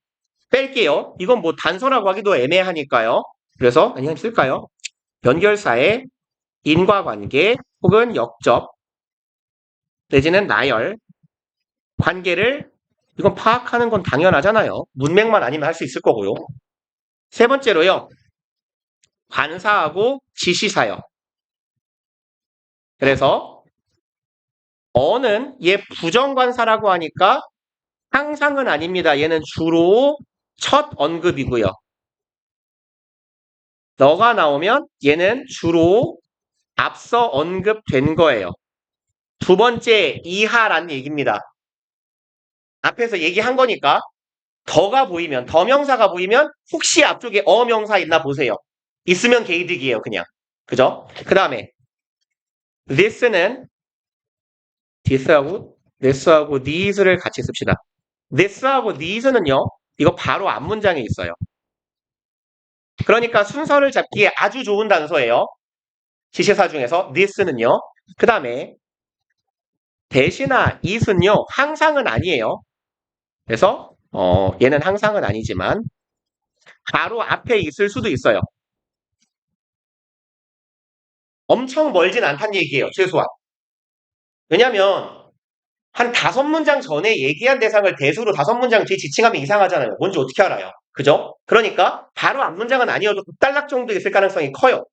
뺄게요. 이건 뭐 단서라고 하기도 애매하니까요. 그래서 그냥 쓸까요? 연결사의 인과관계 혹은 역접 내지는 나열 관계를 이건 파악하는 건 당연하잖아요. 문맥만 아니면 할 수 있을 거고요. 세 번째로요. 관사하고 지시사요. 그래서 어는 얘 부정관사라고 하니까 항상은 아닙니다. 얘는 주로 첫 언급이고요. 너가 나오면 얘는 주로 앞서 언급된 거예요. 두 번째 이하라는 얘기입니다. 앞에서 얘기한 거니까 더가 보이면 더명사가 보이면 혹시 앞쪽에 어명사 있나 보세요. 있으면 개이득이에요. 그냥. 그죠? 그 다음에 this는 this하고 these를 같이 씁시다. this하고 these는요. 이거 바로 앞 문장에 있어요. 그러니까 순서를 잡기에 아주 좋은 단서예요. 지시사 중에서 this는요. 그 다음에 대시나 it은요, 항상은 아니에요. 그래서 얘는 항상은 아니지만 바로 앞에 있을 수도 있어요. 엄청 멀진 않다는 얘기예요, 최소한. 왜냐면 한 5문장 전에 얘기한 대상을 대수로 5문장 뒤에 지칭하면 이상하잖아요. 뭔지 어떻게 알아요? 그죠? 그러니까 바로 앞 문장은 아니어도 극단락 정도 있을 가능성이 커요.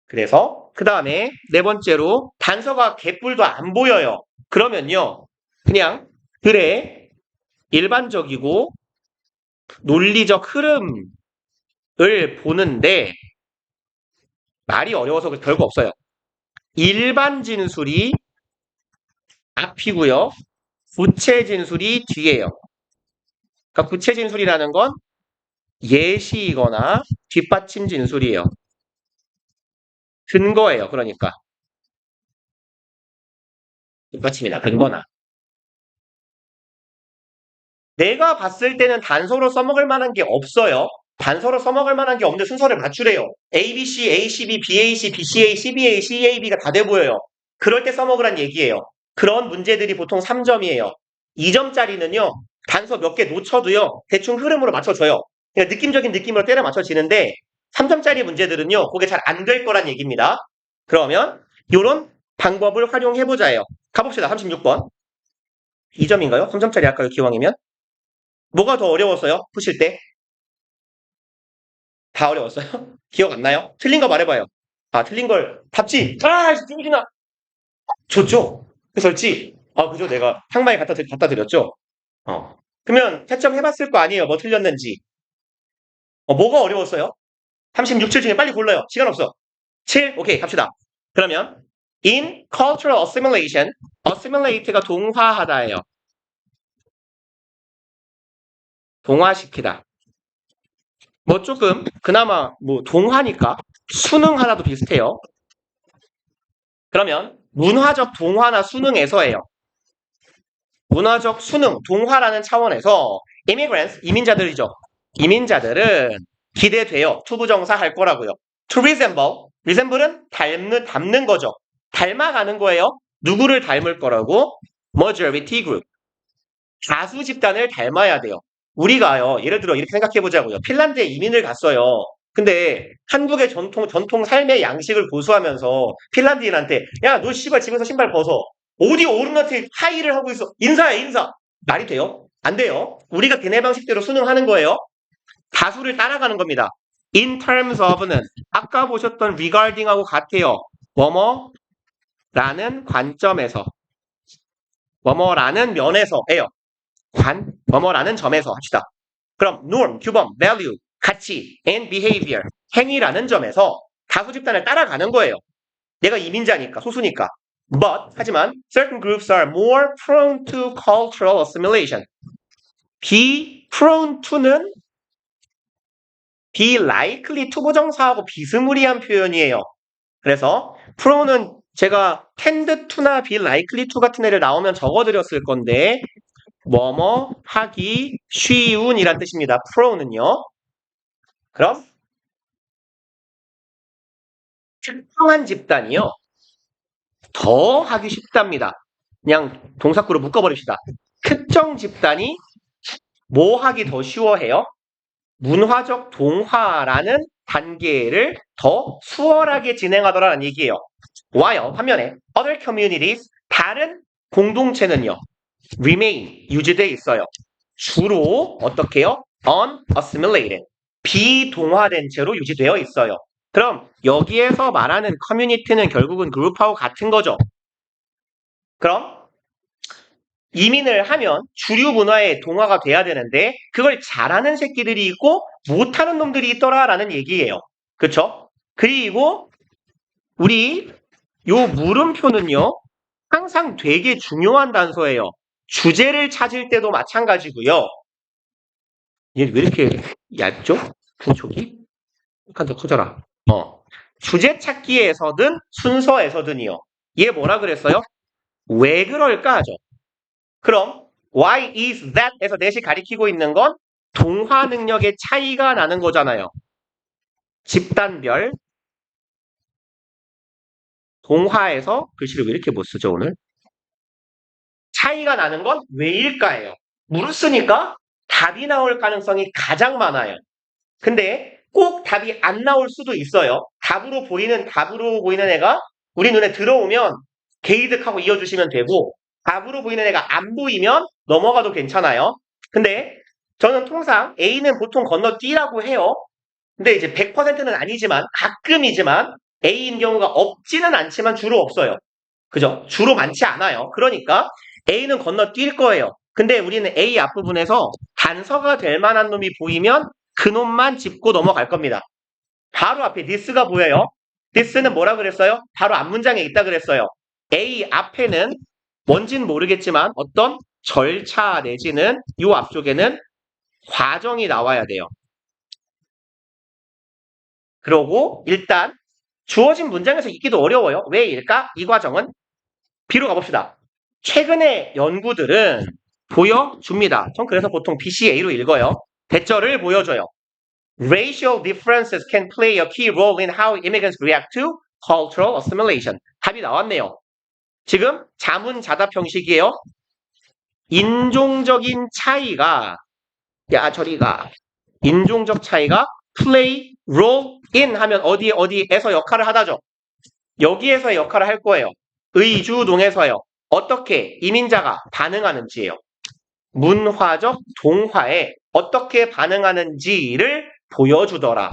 그래서 그 다음에 네 번째로 단서가 개뿔도 안 보여요. 그러면요, 그냥 글의 일반적이고 논리적 흐름을 보는데 말이 어려워서 별거 없어요. 일반 진술이 앞이고요. 부채 진술이 뒤에요. 그러니까 부채 진술이라는 건 예시이거나 뒷받침 진술이에요. 근거예요. 그러니까 뒷받침이나 근거나. 내가 봤을 때는 단서로 써먹을 만한 게 없어요. 단서로 써먹을 만한 게 없는데 순서를 맞추래요. ABC, ACB, BAC, BCA, CBA, CAB가 다 돼 보여요. 그럴 때 써먹으란 얘기예요. 그런 문제들이 보통 3점이에요. 2점짜리는요. 단서 몇 개 놓쳐도요. 대충 흐름으로 맞춰줘요. 그러니까 느낌적인 느낌으로 때려 맞춰지는데 3점짜리 문제들은요. 그게 잘 안 될 거란 얘기입니다. 그러면 이런 방법을 활용해보자예요. 가봅시다. 36번. 2점인가요? 3점짜리 할까요? 기왕이면? 뭐가 더 어려웠어요? 푸실 때? 다 어려웠어요? 기억 안 나요? 틀린 거 말해봐요. 아, 틀린 걸 답지? 아, 띵기나 줬죠? 해설지? 아, 그죠? 내가 상방에 갖다 드렸죠? 그러면 채점 해봤을 거 아니에요? 뭐 틀렸는지. 뭐가 어려웠어요? 36, 7 중에 빨리 골라요. 시간 없어. 7? 오케이, 갑시다. 그러면 in cultural assimilation, assimilate가 동화하다예요. 동화시키다. 뭐 조금 그나마 뭐 동화니까 수능하나도 비슷해요. 그러면 문화적 동화나 수능에서예요. 문화적 수능, 동화라는 차원에서 immigrants, 이민자들이죠. 이민자들은 기대돼요. 투부정사 할 거라고요. to resemble, resemble은 닮는 거죠. 닮아가는 거예요. 누구를 닮을 거라고? majority group. 다수 집단을 닮아야 돼요. 우리가요, 예를 들어 이렇게 생각해 보자고요. 핀란드에 이민을 갔어요. 근데 한국의 전통 삶의 양식을 고수하면서 핀란드인한테 야, 너 씨발 집에서 신발 벗어. 어디 어른한테 하이를 하고 있어. 인사해, 인사. 말이 돼요? 안 돼요. 우리가 걔네 방식대로 수능하는 거예요. 다수를 따라가는 겁니다. In terms of는 아까 보셨던 regarding하고 같아요. 뭐뭐라는 관점에서, 뭐뭐라는 면에서예요. 뭐뭐라는 점에서 합시다. 그럼 norm, 규범, value, 가치, and behavior, 행위라는 점에서 다수 집단을 따라가는 거예요. 내가 이민자니까, 소수니까. But, 하지만 certain groups are more prone to cultural assimilation. be prone to는 be likely to 부정사하고 비스무리한 표현이에요. 그래서 pro는 제가 tend to나 be likely to 같은 애를 나오면 적어드렸을 건데 뭐뭐 하기 쉬운이란 뜻입니다. pro는요. 그럼 특정한 집단이요. 더 하기 쉽답니다. 그냥 동사구로 묶어버립시다. 특정 집단이 뭐 하기 더 쉬워해요? 문화적 동화라는 단계를 더 수월하게 진행하더라는 얘기예요. while 반면에 other communities 다른 공동체는요. remain 유지되어 있어요. 주로 어떻게 해요? unassimilated 비동화된 채로 유지되어 있어요. 그럼 여기에서 말하는 커뮤니티는 결국은 그룹하고 같은 거죠. 그럼 이민을 하면 주류 문화의 동화가 돼야 되는데 그걸 잘하는 새끼들이 있고 못하는 놈들이 있더라라는 얘기예요. 그쵸? 그리고 우리 요 물음표는요. 항상 되게 중요한 단서예요. 주제를 찾을 때도 마찬가지고요. 얘 왜 이렇게 얇죠? 분촉이? 약간 더 커져라. 주제 찾기에서든 순서에서든이요. 얘 뭐라 그랬어요? 왜 그럴까 하죠. 그럼 why is that에서 넷이 가리키고 있는 건 동화 능력의 차이가 나는 거잖아요. 집단별 동화에서 글씨를 왜 이렇게 못 쓰죠, 오늘? 차이가 나는 건 왜일까요? 물었으니까 답이 나올 가능성이 가장 많아요. 근데 꼭 답이 안 나올 수도 있어요. 답으로 보이는 애가 우리 눈에 들어오면 개이득하고 이어주시면 되고, 답으로 보이는 애가 안 보이면 넘어가도 괜찮아요. 근데 저는 통상 A는 보통 건너뛰라고 해요. 근데 이제 100%는 아니지만, 가끔이지만 A인 경우가 없지는 않지만 주로 없어요. 그죠? 주로 많지 않아요. 그러니까 A는 건너뛸 거예요. 근데 우리는 A 앞부분에서 단서가 될 만한 놈이 보이면 그 놈만 짚고 넘어갈 겁니다. 바로 앞에 this가 보여요. this는 뭐라 그랬어요? 바로 앞문장에 있다 그랬어요. A 앞에는 뭔진 모르겠지만 어떤 절차 내지는 이 앞쪽에는 과정이 나와야 돼요. 그러고 일단 주어진 문장에서 읽기도 어려워요. 왜일까? 이 과정은 B로 가봅시다. 최근의 연구들은 보여줍니다. 전 그래서 보통 BCA로 읽어요. 대절을 보여줘요. Racial differences can play a key role in how immigrants react to cultural assimilation. 답이 나왔네요. 지금 자문자답 형식이에요. 인종적인 차이가, 인종적 차이가 play role in 하면 어디에서 역할을 하다죠. 여기에서 역할을 할 거예요. 의주동에서요. 어떻게 이민자가 반응하는지예요. 문화적 동화에 어떻게 반응하는지를 보여주더라.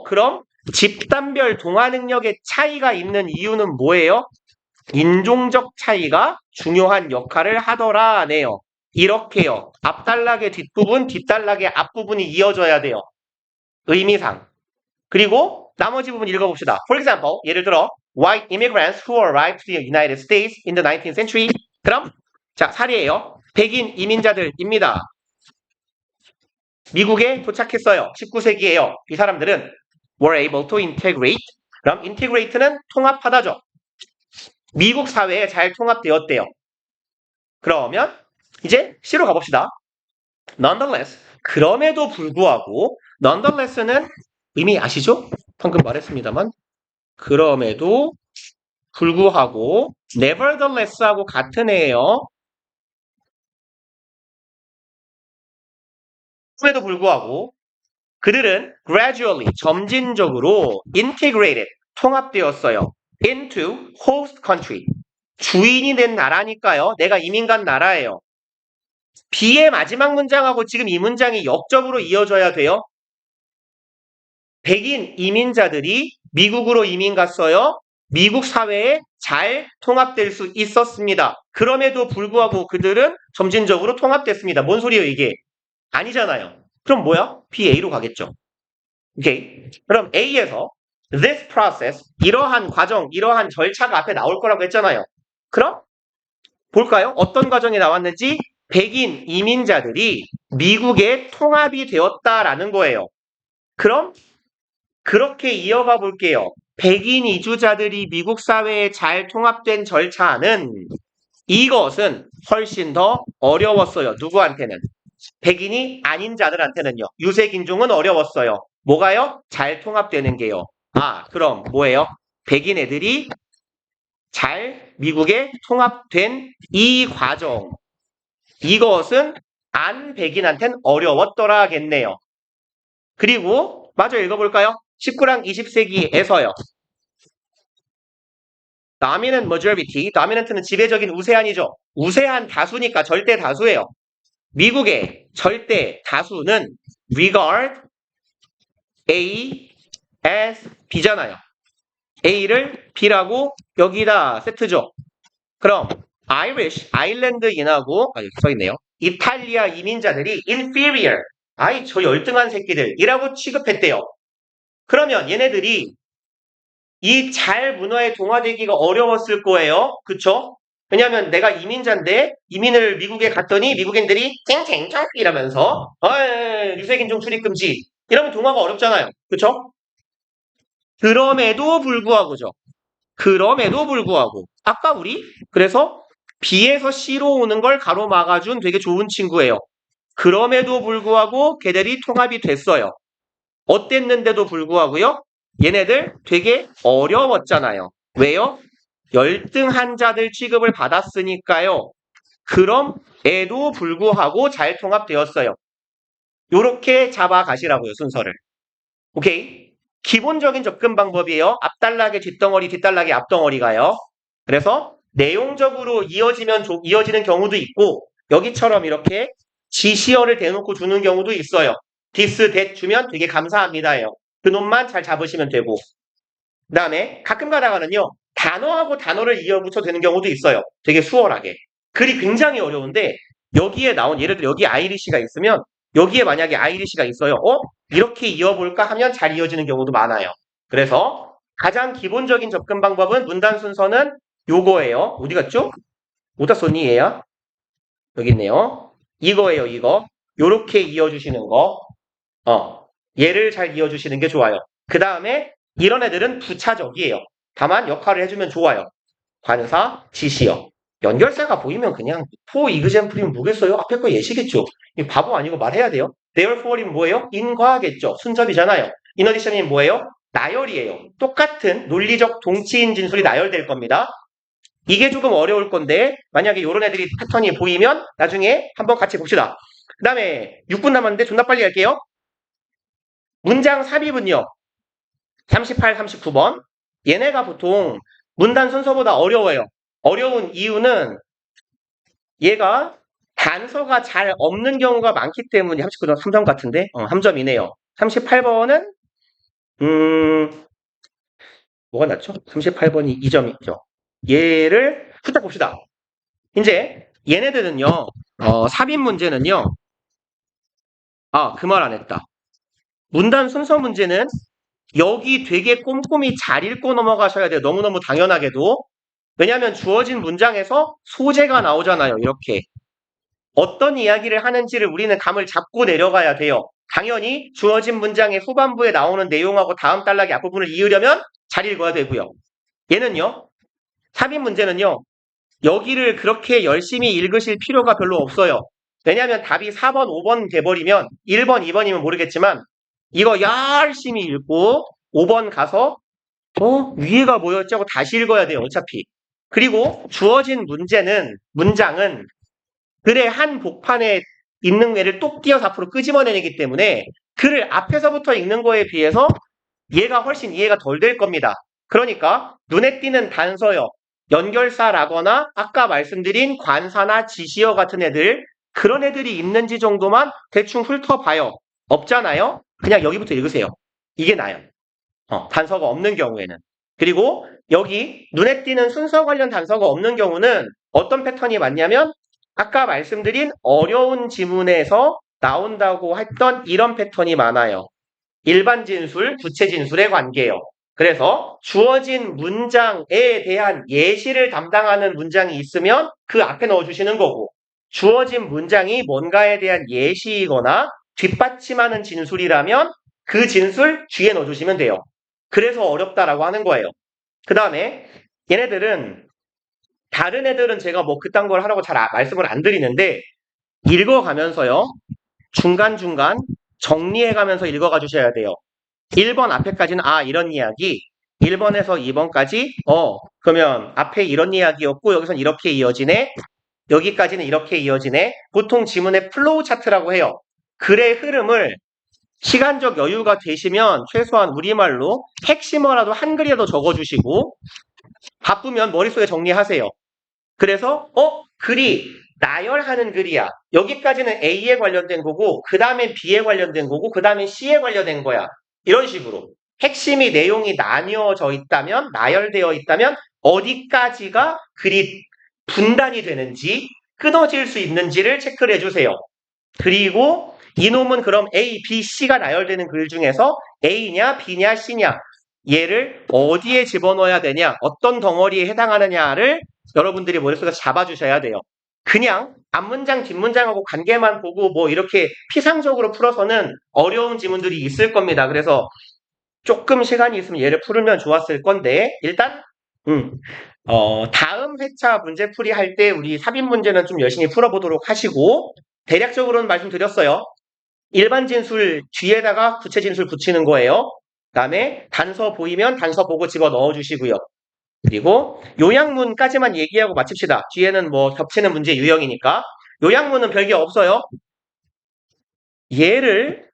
그럼 집단별 동화 능력의 차이가 있는 이유는 뭐예요? 인종적 차이가 중요한 역할을 하더라네요. 이렇게요. 앞단락의 뒷부분, 뒷단락의 앞부분이 이어져야 돼요. 의미상. 그리고 나머지 부분 읽어봅시다. For example, 예를 들어 white immigrants who arrived to the United States in the 19th century. 그럼 자, 사례예요. 백인 이민자들입니다. 미국에 도착했어요. 19세기에요. 이 사람들은 were able to integrate. 그럼 integrate는 통합하다죠. 미국 사회에 잘 통합되었대요. 그러면 이제 C로 가봅시다. Nonetheless, 그럼에도 불구하고 nonetheless는 의미 아시죠? 방금 말했습니다만 그럼에도 불구하고 nevertheless하고 같은 애예요. 그럼에도 불구하고 그들은 gradually 점진적으로 integrated 통합되었어요. into host country 주인이 된 나라니까요. 내가 이민 간 나라예요. B의 마지막 문장하고 지금 이 문장이 역적으로 이어져야 돼요. 백인 이민자들이 미국으로 이민 갔어요. 미국 사회에 잘 통합될 수 있었습니다. 그럼에도 불구하고 그들은 점진적으로 통합됐습니다. 뭔 소리예요 이게? 아니잖아요. 그럼 뭐야? BA로 가겠죠. 오케이. 그럼 A에서 this process, 이러한 과정, 이러한 절차가 앞에 나올 거라고 했잖아요. 그럼 볼까요? 어떤 과정이 나왔는지 백인 이민자들이 미국에 통합이 되었다라는 거예요. 그럼 그렇게 이어가 볼게요. 백인 이주자들이 미국 사회에 잘 통합된 절차는 이것은 훨씬 더 어려웠어요. 누구한테는? 백인이 아닌 자들한테는요. 유색인종은 어려웠어요. 뭐가요? 잘 통합되는 게요. 그럼 뭐예요? 백인 애들이 잘 미국에 통합된 이 과정. 이것은 안 백인한텐 어려웠더라겠네요. 그리고 마저 읽어볼까요? 19랑 20세기에서요. dominant majority, dominant는 지배적인 우세한이죠. 우세한 다수니까 절대 다수예요. 미국의 절대 다수는 regard A as B잖아요. A를 B라고 여기다 세트죠. 그럼 Irish, 아일랜드인하고 여기 써있네요. 이탈리아 이민자들이 inferior, 저 열등한 새끼들이라고 취급했대요. 그러면 얘네들이 이 잘 문화에 동화되기가 어려웠을 거예요. 그쵸? 왜냐면 내가 이민자인데 이민을 미국에 갔더니 미국인들이 쨍쨍쨍 이러면서 유색인종 출입금지 이러면 동화가 어렵잖아요. 그쵸? 그럼에도 불구하고죠. 그럼에도 불구하고 아까 우리 그래서 B에서 C로 오는 걸 가로막아준 되게 좋은 친구예요. 그럼에도 불구하고 걔들이 통합이 됐어요. 어땠는데도 불구하고요. 얘네들 되게 어려웠잖아요. 왜요? 열등한 자들 취급을 받았으니까요. 그럼에도 불구하고 잘 통합되었어요. 요렇게 잡아가시라고요, 순서를. 오케이? 기본적인 접근 방법이에요. 앞단락에 뒷덩어리, 뒷단락에 앞덩어리가요. 그래서 내용적으로 이어지는 경우도 있고 여기처럼 이렇게 지시어를 대놓고 주는 경우도 있어요. this, that 주면 되게 감사합니다예요. 그 놈만 잘 잡으시면 되고 그 다음에 가끔 가다가는요. 단어하고 단어를 이어붙여도 되는 경우도 있어요. 되게 수월하게. 글이 굉장히 어려운데 여기에 나온 예를 들어 여기 아이리시가 있으면 여기에 만약에 아이리시가 있어요. 이렇게 이어볼까 하면 잘 이어지는 경우도 많아요. 그래서 가장 기본적인 접근 방법은 문단 순서는 요거예요. 어디 갔죠? 어디다 썼니 얘야? 여기 있네요. 이거예요, 이거. 요렇게 이어주시는 거. 얘를 잘 이어주시는 게 좋아요. 그 다음에 이런 애들은 부차적이에요. 다만 역할을 해주면 좋아요. 관사, 지시어. 연결사가 보이면 그냥 for example이면 뭐겠어요? 앞에 거 예시겠죠. 이 바보 아니고 말해야 돼요. therefore이면 뭐예요? 인과하겠죠. 순접이잖아요. in addition이면 뭐예요? 나열이에요. 똑같은 논리적 동치인 진술이 나열될 겁니다. 이게 조금 어려울 건데 만약에 이런 애들이 패턴이 보이면 나중에 한번 같이 봅시다. 그 다음에 6분 남았는데 존나 빨리 할게요. 문장 삽입은요. 38, 39번. 얘네가 보통 문단 순서보다 어려워요. 어려운 이유는 얘가 단서가 잘 없는 경우가 많기 때문에 39점 3점 같은데? 3점이네요. 38번은 뭐가 낫죠? 38번이 2점이죠. 얘를 후딱 봅시다. 이제 얘네들은요. 삽입 문제는요. 그 말 안 했다. 문단 순서 문제는 여기 되게 꼼꼼히 잘 읽고 넘어가셔야 돼요. 너무너무 당연하게도. 왜냐하면 주어진 문장에서 소재가 나오잖아요. 이렇게. 어떤 이야기를 하는지를 우리는 감을 잡고 내려가야 돼요. 당연히 주어진 문장의 후반부에 나오는 내용하고 다음 단락의 앞부분을 이으려면 잘 읽어야 되고요. 얘는요. 삽입 문제는요. 여기를 그렇게 열심히 읽으실 필요가 별로 없어요. 왜냐하면 답이 4번, 5번 돼버리면 1번, 2번이면 모르겠지만 이거 열심히 읽고 5번 가서 위에가 뭐였지 하고 다시 읽어야 돼요. 어차피. 그리고 주어진 문장은 글의 한 복판에 있는 애를 똑 띄어서 앞으로 끄집어내기 때문에 글을 앞에서부터 읽는 거에 비해서 얘가 훨씬 이해가 덜 될 겁니다. 그러니까 눈에 띄는 단서요. 연결사라거나 아까 말씀드린 관사나 지시어 같은 애들 그런 애들이 있는지 정도만 대충 훑어봐요. 없잖아요? 그냥 여기부터 읽으세요. 이게 나아요. 단서가 없는 경우에는. 그리고 여기 눈에 띄는 순서 관련 단서가 없는 경우는 어떤 패턴이 맞냐면 아까 말씀드린 어려운 지문에서 나온다고 했던 이런 패턴이 많아요. 일반 진술, 부채 진술의 관계예요. 그래서 주어진 문장에 대한 예시를 담당하는 문장이 있으면 그 앞에 넣어주시는 거고 주어진 문장이 뭔가에 대한 예시이거나 뒷받침하는 진술이라면 그 진술 뒤에 넣어주시면 돼요. 그래서 어렵다라고 하는 거예요. 그 다음에 얘네들은 다른 애들은 제가 뭐 그딴 걸 하라고 잘 말씀을 안 드리는데 읽어가면서요. 중간중간 정리해가면서 읽어가 주셔야 돼요. 1번 앞에까지는 이런 이야기 1번에서 2번까지 그러면 앞에 이런 이야기였고 여기선 이렇게 이어지네. 여기까지는 이렇게 이어지네. 보통 지문의 플로우 차트라고 해요. 글의 흐름을 시간적 여유가 되시면 최소한 우리말로 핵심어라도 한글이라도 적어주시고 바쁘면 머릿속에 정리하세요. 그래서 글이 나열하는 글이야. 여기까지는 A에 관련된 거고 그 다음엔 B에 관련된 거고 그 다음엔 C에 관련된 거야. 이런 식으로 핵심이 내용이 나뉘어져 있다면 나열되어 있다면 어디까지가 글이 분단이 되는지 끊어질 수 있는지를 체크를 해주세요. 그리고 이놈은 그럼 A, B, C가 나열되는 글 중에서 A냐 B냐 C냐 얘를 어디에 집어넣어야 되냐 어떤 덩어리에 해당하느냐를 여러분들이 머릿속에서 잡아주셔야 돼요. 그냥 앞문장 뒷문장하고 관계만 보고 뭐 이렇게 피상적으로 풀어서는 어려운 지문들이 있을 겁니다. 그래서 조금 시간이 있으면 얘를 풀으면 좋았을 건데 일단 다음 회차 문제풀이 할 때 우리 삽입 문제는 좀 열심히 풀어보도록 하시고 대략적으로는 말씀드렸어요. 일반 진술 뒤에다가 부채 진술 붙이는 거예요. 그 다음에 단서 보이면 단서 보고 집어 넣어주시고요. 그리고 요약문까지만 얘기하고 마칩시다. 뒤에는 뭐 겹치는 문제 유형이니까. 요약문은 별게 없어요. 얘를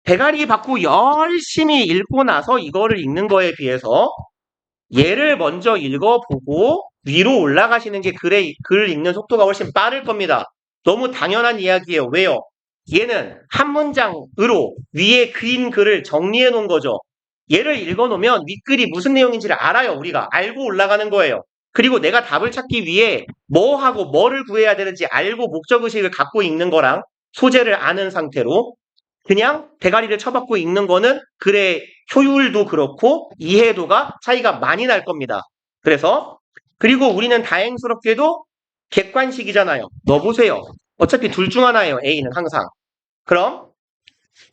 대가리 받고 열심히 읽고 나서 이거를 읽는 거에 비해서 얘를 먼저 읽어보고 위로 올라가시는 게 글 읽는 속도가 훨씬 빠를 겁니다. 너무 당연한 이야기예요. 왜요? 얘는 한 문장으로 위에 그린 글을 정리해 놓은 거죠. 얘를 읽어놓으면 윗글이 무슨 내용인지를 알아요. 우리가 알고 올라가는 거예요. 그리고 내가 답을 찾기 위해 뭐 하고 뭐를 구해야 되는지 알고 목적의식을 갖고 읽는 거랑 소재를 아는 상태로 그냥 대가리를 쳐박고 읽는 거는 글의 효율도 그렇고 이해도가 차이가 많이 날 겁니다. 그리고 우리는 다행스럽게도 객관식이잖아요. 넣어보세요. 어차피 둘 중 하나예요. A는 항상. 그럼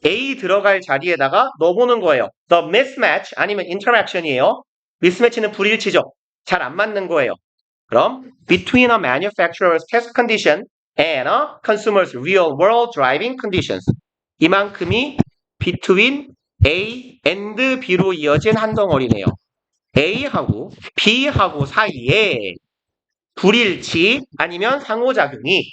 A 들어갈 자리에다가 넣어보는 거예요. The mismatch 아니면 interaction이에요. mismatch는 불일치죠. 잘 안 맞는 거예요. 그럼 between a manufacturer's test condition and a consumer's real world driving conditions. 이만큼이 between A and B로 이어진 한 덩어리네요. A하고 B하고 사이에 불일치 아니면 상호작용이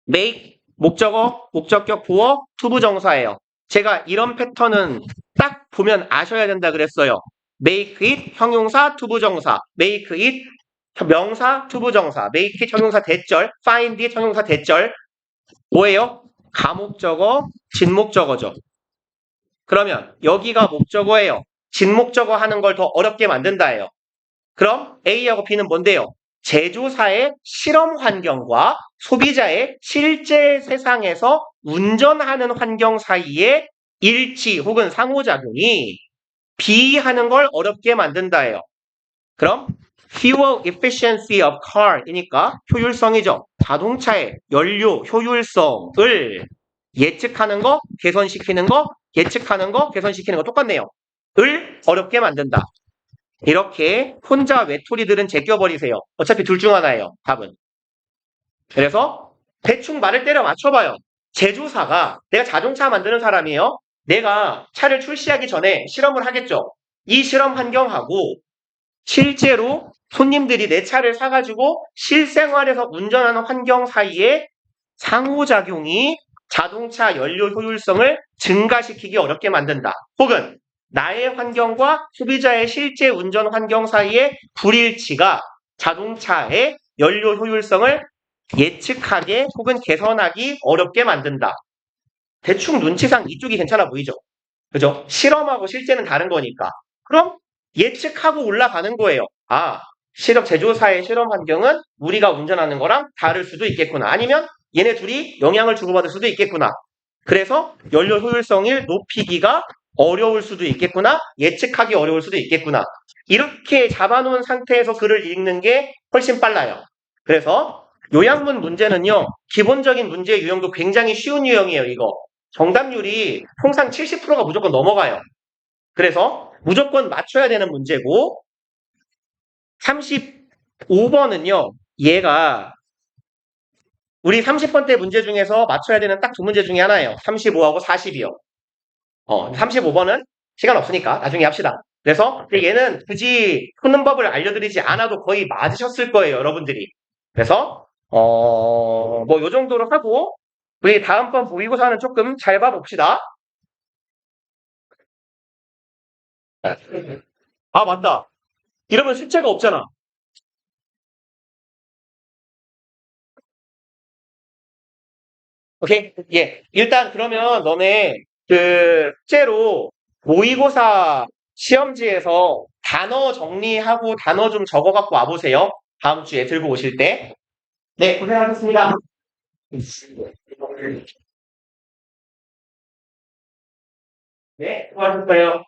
make 목적어, 목적격 보어, 투부정사예요. 제가 이런 패턴은 딱 보면 아셔야 된다 그랬어요. make it 형용사, 투부정사, make it 명사, 투부정사, make it 형용사 대절, find it 형용사 대절. 뭐예요? 가목적어, 진목적어죠. 그러면 여기가 목적어예요. 진목적어 하는 걸 더 어렵게 만든다예요. 그럼 A하고 B는 뭔데요? 제조사의 실험 환경과 소비자의 실제 세상에서 운전하는 환경 사이의 일치 혹은 상호작용이 B 하는 걸 어렵게 만든다예요. 그럼 fuel efficiency of car이니까 효율성이죠. 자동차의 연료 효율성을 예측하는 거, 개선시키는 거, 예측하는 거, 개선시키는 거 똑같네요. 을 어렵게 만든다. 이렇게 혼자 외톨이들은 제껴버리세요. 어차피 둘 중 하나예요. 답은. 그래서 대충 말을 때려 맞춰봐요. 제조사가 내가 자동차 만드는 사람이에요. 내가 차를 출시하기 전에 실험을 하겠죠. 이 실험 환경하고 실제로 손님들이 내 차를 사가지고 실생활에서 운전하는 환경 사이에 상호작용이 자동차 연료 효율성을 증가시키기 어렵게 만든다. 혹은 나의 환경과 소비자의 실제 운전 환경 사이의 불일치가 자동차의 연료 효율성을 예측하게 혹은 개선하기 어렵게 만든다. 대충 눈치상 이쪽이 괜찮아 보이죠? 그죠? 실험하고 실제는 다른 거니까. 그럼 예측하고 올라가는 거예요. 아, 제조사의 실험 환경은 우리가 운전하는 거랑 다를 수도 있겠구나. 아니면 얘네 둘이 영향을 주고받을 수도 있겠구나. 그래서 연료 효율성을 높이기가 어려울 수도 있겠구나. 예측하기 어려울 수도 있겠구나. 이렇게 잡아놓은 상태에서 글을 읽는 게 훨씬 빨라요. 그래서 요약문 문제는요. 기본적인 문제 유형도 굉장히 쉬운 유형이에요. 이거. 정답률이 통상 70%가 무조건 넘어가요. 그래서 무조건 맞춰야 되는 문제고 35번은요. 얘가 우리 30번대 문제 중에서 맞춰야 되는 딱 두 문제 중에 하나예요. 35하고 40이요. 35번은 시간 없으니까 나중에 합시다. 그래서 얘는 굳이 푸는 법을 알려드리지 않아도 거의 맞으셨을 거예요. 여러분들이. 그래서 뭐 요 정도로 하고 우리 다음번 모의고사는 조금 잘 봐봅시다. 아 맞다. 이러면 숙제가 없잖아. 오케이? 예. 일단 그러면 너네 그 숙제로 모의고사 시험지에서 단어 정리하고 단어 좀 적어갖고 와보세요. 다음 주에 들고 오실 때. 네, 고생하셨습니다. 네, 수고하셨어요.